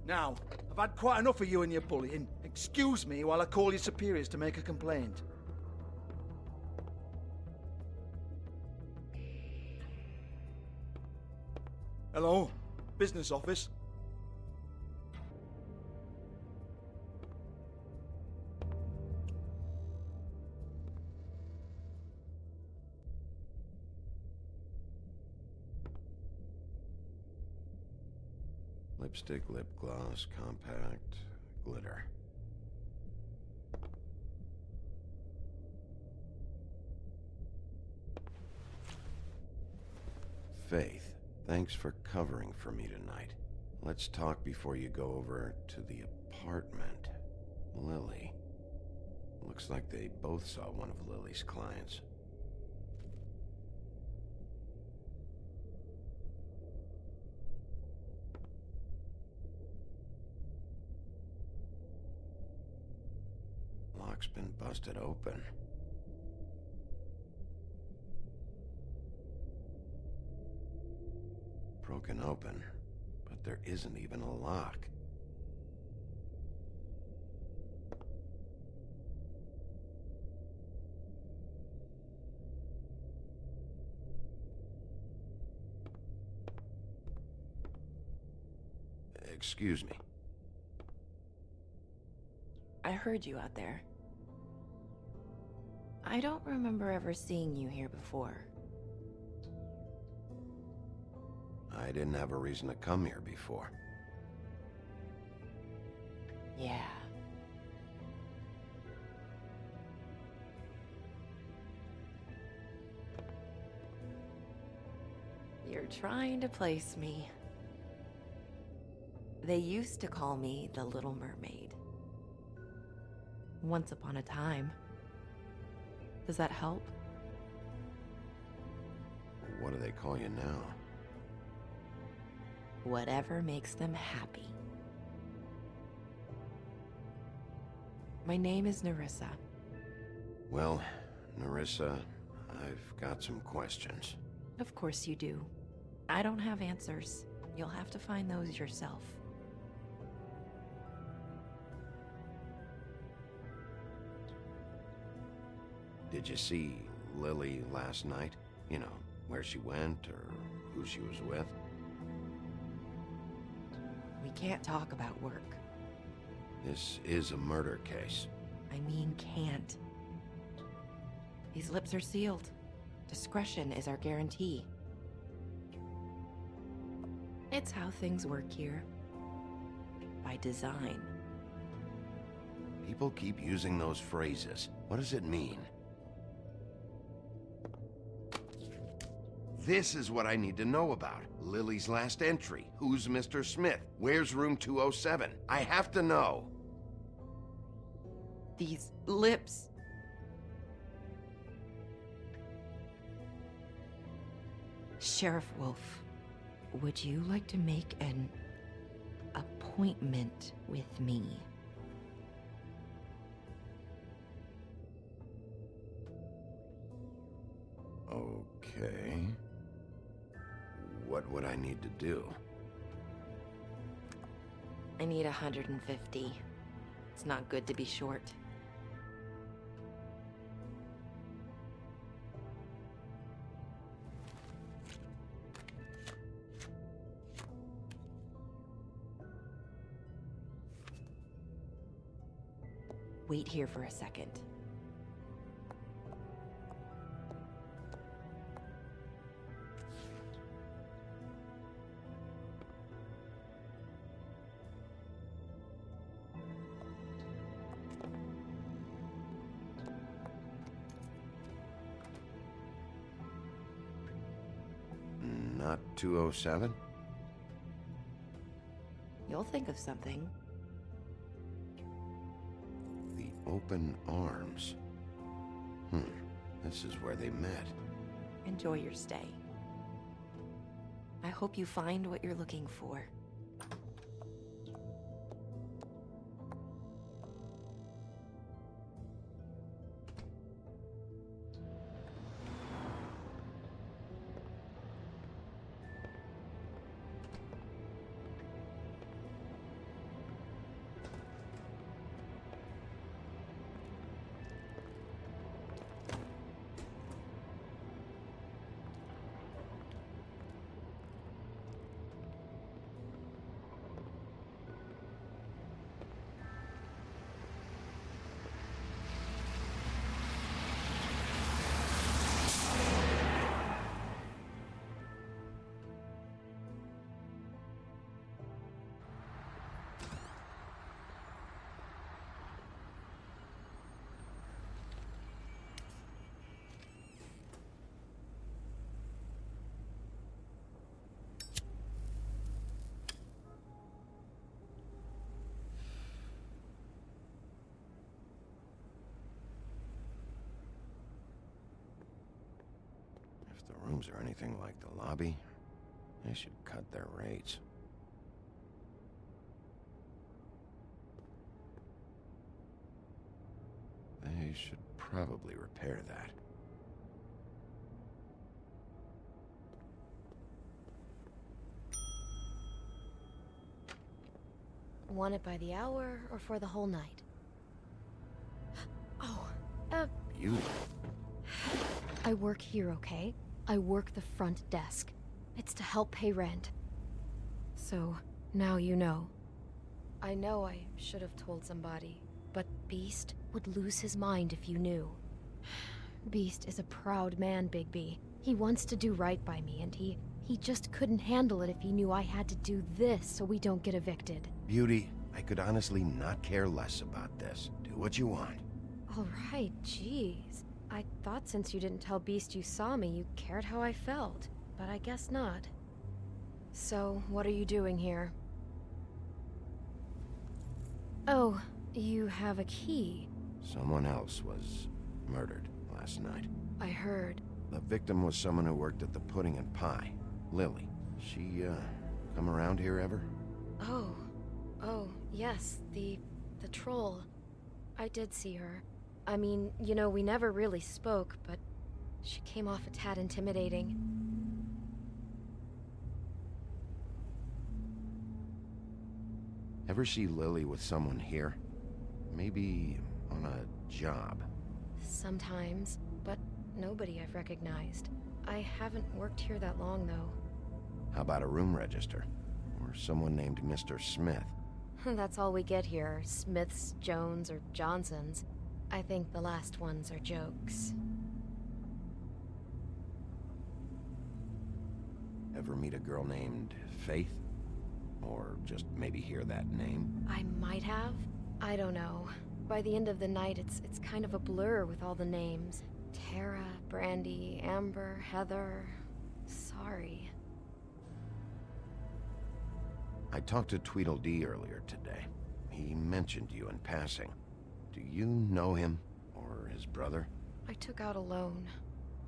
Now, I've had quite enough of you and your bullying. Excuse me while I call your superiors to make a complaint. Hello? Business office? Lipstick, lip gloss, compact, glitter. Faith, thanks for covering for me tonight. Let's talk before you go over to the apartment. Lily. Looks like they both saw one of Lily's clients. Lock's been busted open. Broken open, but there isn't even a lock. Excuse me. I heard you out there. I don't remember ever seeing you here before. I didn't have a reason to come here before. Yeah. You're trying to place me. They used to call me the Little Mermaid. Once upon a time. Does that help? What do they call you now? Whatever makes them happy. My name is Nerissa. Well, Nerissa, I've got some questions. Of course you do. I don't have answers. You'll have to find those yourself. Did you see Lily last night? You know, where she went or who she was with? We can't talk about work. This is a murder case. I mean can't. These lips are sealed. Discretion is our guarantee. It's how things work here. By design. People keep using those phrases. What does it mean? This is what I need to know about. Lily's last entry. Who's Mr. Smith? Where's room 207? I have to know. These lips. Sheriff Wolf, would you like to make an appointment with me? Okay. What would I need to do? I need 150. It's not good to be short. Wait here for a second. Not 207? You'll think of something. The open arms. This is where they met. Enjoy your stay. I hope you find what you're looking for. If the rooms are anything like the lobby, they should cut their rates. They should probably repair that. Want it by the hour or for the whole night? Oh, You? I work here, okay? I work the front desk. It's to help pay rent. So, now you know. I know I should have told somebody, but Beast would lose his mind if you knew. Beast is a proud man, Bigby. He wants to do right by me, and he just couldn't handle it if he knew I had to do this so we don't get evicted. Beauty, I could honestly not care less about this. Do what you want. All right, jeez. I thought since you didn't tell Beast you saw me, you cared how I felt. But I guess not. So, what are you doing here? Oh, you have a key. Someone else was murdered last night. I heard. The victim was someone who worked at the Pudding and Pie. Lily. She, come around here ever? Oh, yes, the troll. I did see her. I mean, you know, we never really spoke, but she came off a tad intimidating. Ever see Lily with someone here? Maybe on a job. Sometimes, but nobody I've recognized. I haven't worked here that long, though. How about a room register? Or someone named Mr. Smith? That's all we get here, Smiths, Jones, or Johnsons. I think the last ones are jokes. Ever meet a girl named Faith? Or just maybe hear that name? I might have. I don't know. By the end of the night, it's kind of a blur with all the names. Tara, Brandy, Amber, Heather. Sorry. I talked to Tweedledee earlier today. He mentioned you in passing. Do you know him? Or his brother? I took out a loan.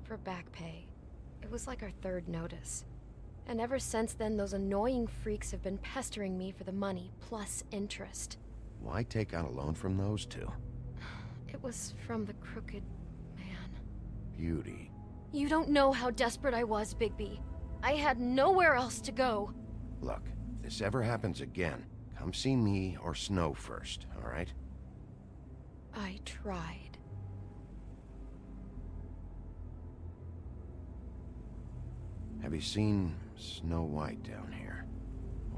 For back pay. It was like our third notice. And ever since then, those annoying freaks have been pestering me for the money, plus interest. Why take out a loan from those two? It was from the crooked man. Beauty. You don't know how desperate I was, Bigby. I had nowhere else to go. Look, if this ever happens again, come see me or Snow first, all right? I tried. Have you seen Snow White down here?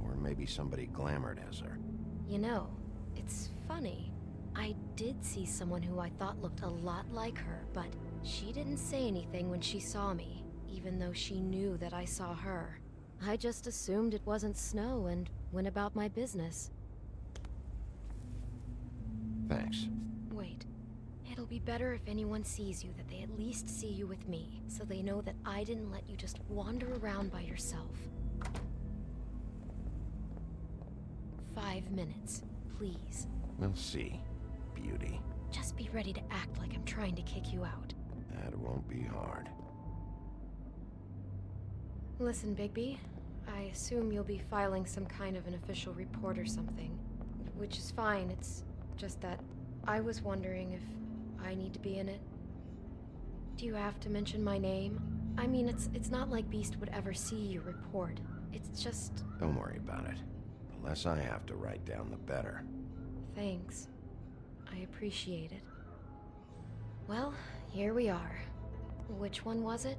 Or maybe somebody glamored as her? You know, it's funny. I did see someone who I thought looked a lot like her, but she didn't say anything when she saw me, even though she knew that I saw her. I just assumed it wasn't Snow and went about my business. Thanks. Wait. It'll be better if anyone sees you that they at least see you with me, so they know that I didn't let you just wander around by yourself. 5 minutes, please. We'll see, Beauty. Just be ready to act like I'm trying to kick you out. That won't be hard. Listen, Bigby, I assume you'll be filing some kind of an official report or something. Which is fine, it's just that I was wondering if I need to be in it. Do you have to mention my name? I mean, it's not like Beast would ever see your report. It's just... Don't worry about it. The less I have to write down, the better. Thanks. I appreciate it. Well, here we are. Which one was it?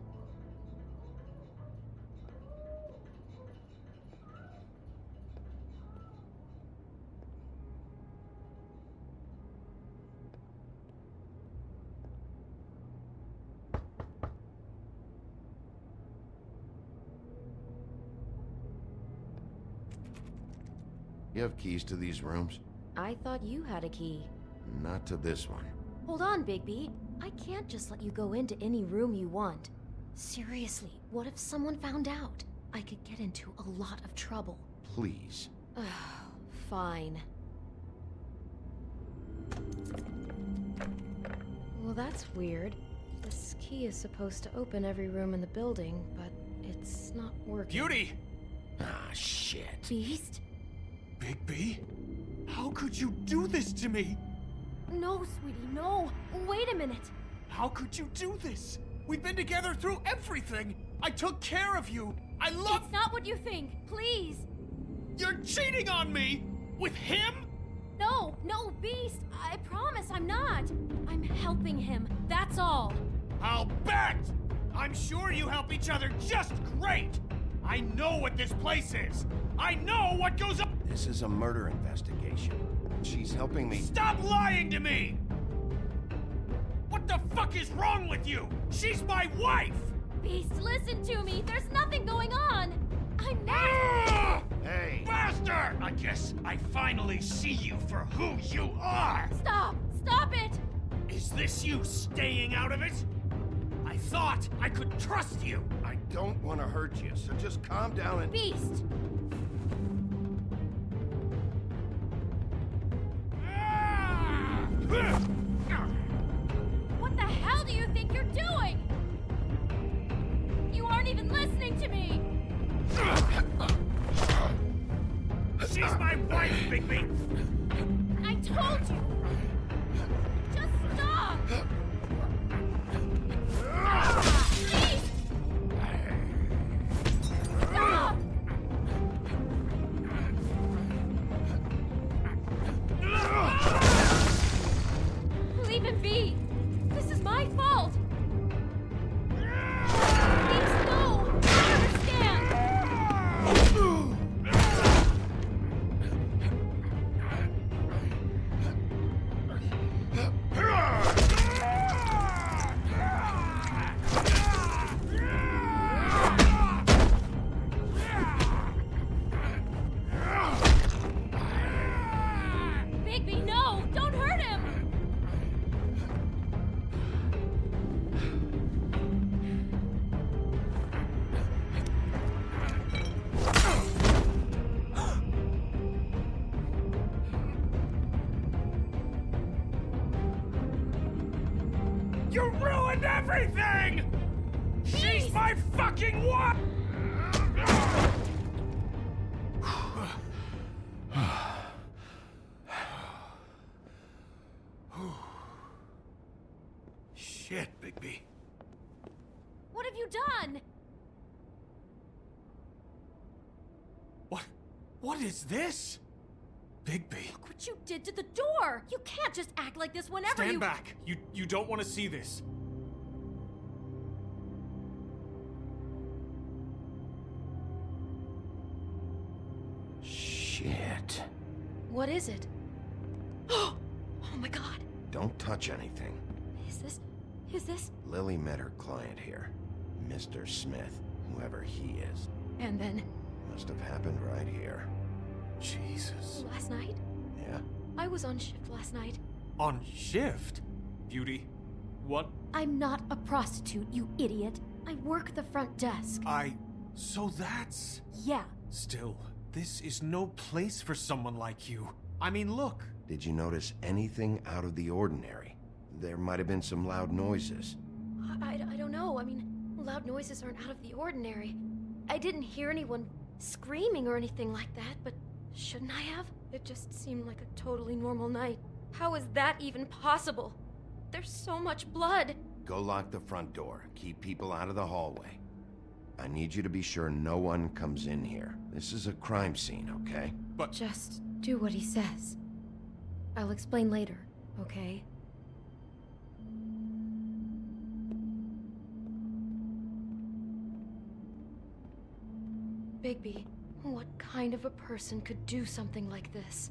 You have keys to these rooms? I thought you had a key. Not to this one. Hold on, Bigby. I can't just let you go into any room you want. Seriously, what if someone found out? I could get into a lot of trouble. Please. Fine. Well, that's weird. This key is supposed to open every room in the building, but it's not working. Beauty! Ah, shit. Beast? Bigby? How could you do this to me? No, sweetie, no. Wait a minute. How could you do this? We've been together through everything. I took care of you. I love... It's not what you think. Please. You're cheating on me! With him? No, Beast. I promise I'm not. I'm helping him. That's all. I'll bet! I'm sure you help each other just great! I know what this place is. I know what goes on. This is a murder investigation. She's helping me. Stop lying to me! What the fuck is wrong with you? She's my wife! Beast, listen to me. There's nothing going on. I'm not. Hey! Bastard! I guess I finally see you for who you are! Stop! Stop it! Is this you staying out of it? I thought I could trust you! I don't want to hurt you, so just calm down and... Beast! What the hell do you think you're doing? You aren't even listening to me! She's my wife, Bigby! I told you! Just stop! Please! Stop! Leave him be! This is my fault! Please, no! I understand! You ruined everything! She's my fucking wife! Shit, Bigby. What have you done? What is this? Bigby. Look what you did to the door! You can't just act like this whenever Stand back. You don't want to see this. Shit. What is it? Oh my god. Don't touch anything. Is this? Lily met her client here. Mr. Smith, whoever he is. And then? Must have happened right here. Jesus. Last night? Yeah? I was on shift last night. On shift? Beauty, what? I'm not a prostitute, you idiot. I work the front desk. So that's... Yeah. Still, this is no place for someone like you. I mean, look. Did you notice anything out of the ordinary? There might have been some loud noises. I don't know. I mean, loud noises aren't out of the ordinary. I didn't hear anyone screaming or anything like that, but shouldn't I have? It just seemed like a totally normal night. How is that even possible? There's so much blood. Go lock the front door. Keep people out of the hallway. I need you to be sure no one comes in here. This is a crime scene, okay? But... Just do what he says. I'll explain later, okay? Bigby, what kind of a person could do something like this?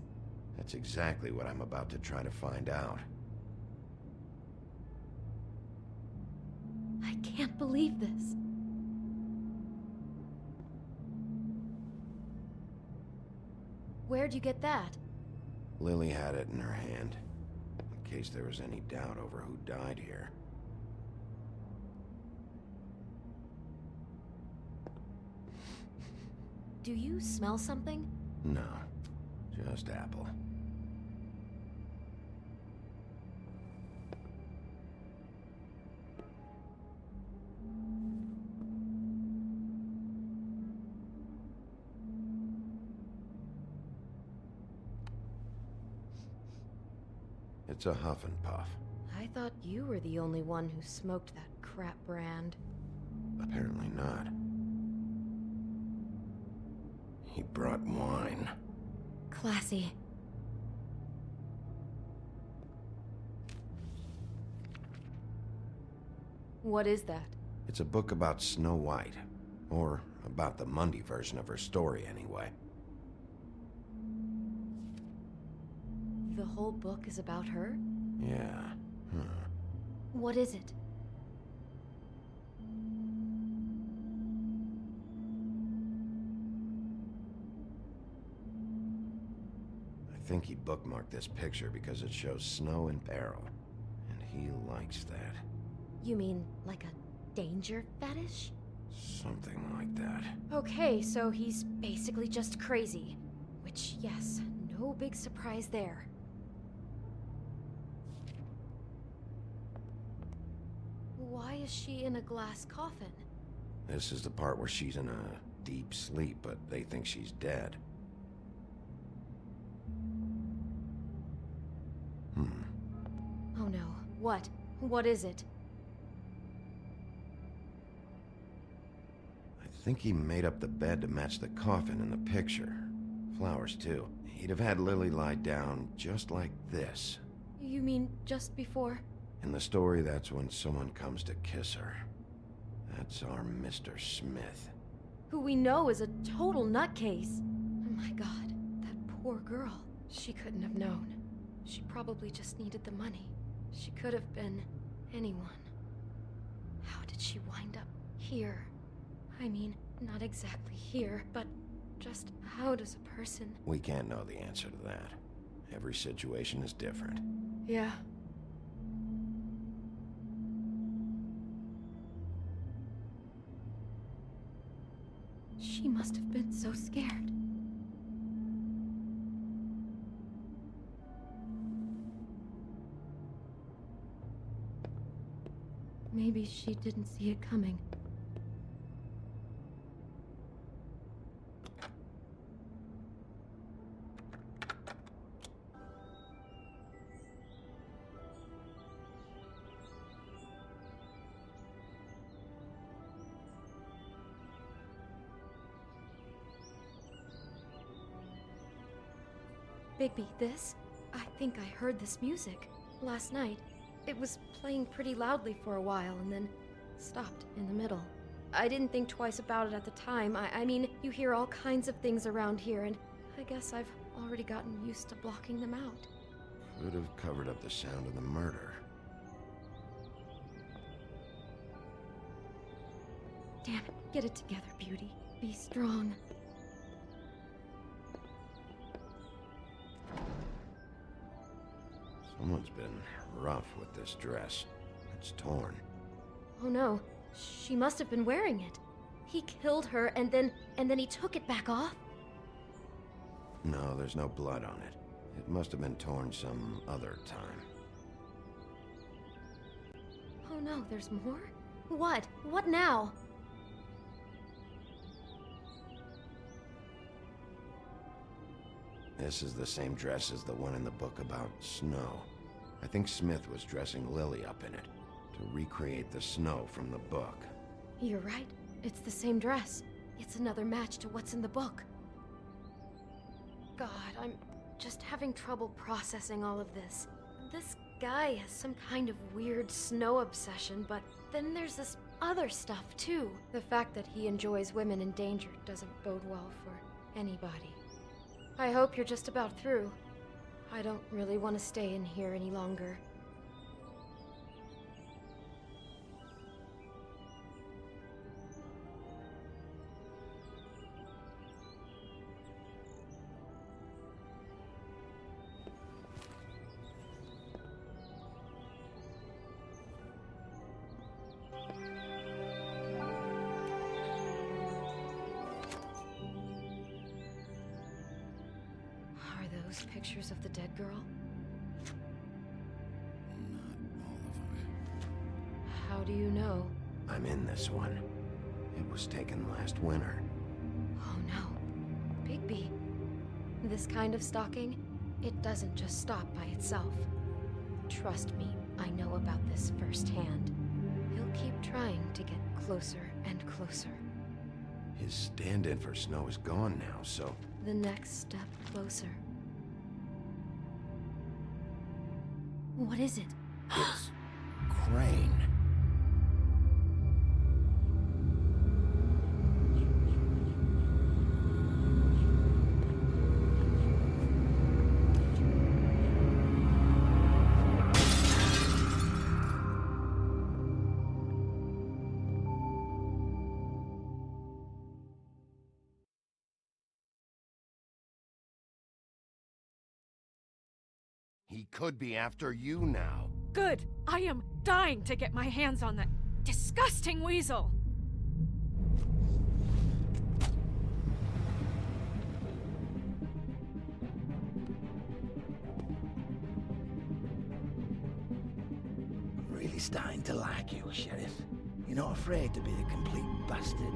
That's exactly what I'm about to try to find out. I can't believe this. Where'd you get that? Lily had it in her hand, in case there was any doubt over who died here. Do you smell something? No, just apple. It's a huff and puff. I thought you were the only one who smoked that crap brand. Apparently not. He brought wine. Classy. What is that? It's a book about Snow White. Or about the Mundy version of her story, anyway. The whole book is about her? Yeah. Huh. What is it? I think he bookmarked this picture because it shows snow in peril. And he likes that. You mean like a danger fetish? Something like that. Okay, so he's basically just crazy. Which, yes, no big surprise there. Why is she in a glass coffin? This is the part where she's in a deep sleep, but they think she's dead. Oh no. What? What is it? I think he made up the bed to match the coffin in the picture. Flowers, too. He'd have had Lily lie down just like this. You mean just before? In the story, that's when someone comes to kiss her. That's our Mr. Smith. Who we know is a total nutcase. Oh my god, that poor girl. She couldn't have known. She probably just needed the money. She could have been anyone. How did she wind up here? I mean, not exactly here, but just how does a person... We can't know the answer to that. Every situation is different. Yeah. She must have been so scared. Maybe she didn't see it coming. Bigby, this? I think I heard this music. Last night. It was playing pretty loudly for a while and then stopped in the middle. I didn't think twice about it at the time. I mean, you hear all kinds of things around here, and I guess I've already gotten used to blocking them out. Could have covered up the sound of the murder. Damn it, get it together, Beauty. Be strong. Someone's been rough with this dress. It's torn. Oh no, she must have been wearing it. He killed her and then he took it back off? No, there's no blood on it. It must have been torn some other time. Oh no, there's more? What? What now? This is the same dress as the one in the book about snow. I think Smith was dressing Lily up in it, to recreate the snow from the book. You're right. It's the same dress. It's another match to what's in the book. God, I'm just having trouble processing all of this. This guy has some kind of weird snow obsession, but then there's this other stuff too. The fact that he enjoys women in danger doesn't bode well for anybody. I hope you're just about through. I don't really want to stay in here any longer. Those pictures of the dead girl? Not all of them. How do you know? I'm in this one. It was taken last winter. Oh no. Bigby. This kind of stalking, it doesn't just stop by itself. Trust me, I know about this firsthand. He'll keep trying to get closer and closer. His stand-in for Snow is gone now, so... The next step closer. What is it? It's... Crane. He could be after you now. Good! I am dying to get my hands on that disgusting weasel! I'm really starting to like you, Sheriff. You're not afraid to be a complete bastard.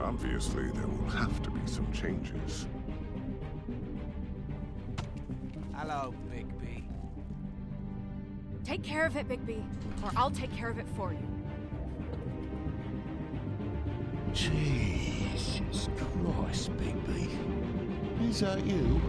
Obviously, there will have to be some changes. Hello, Bigby. Take care of it, Bigby, or I'll take care of it for you. Jesus Christ, Bigby. Is that you?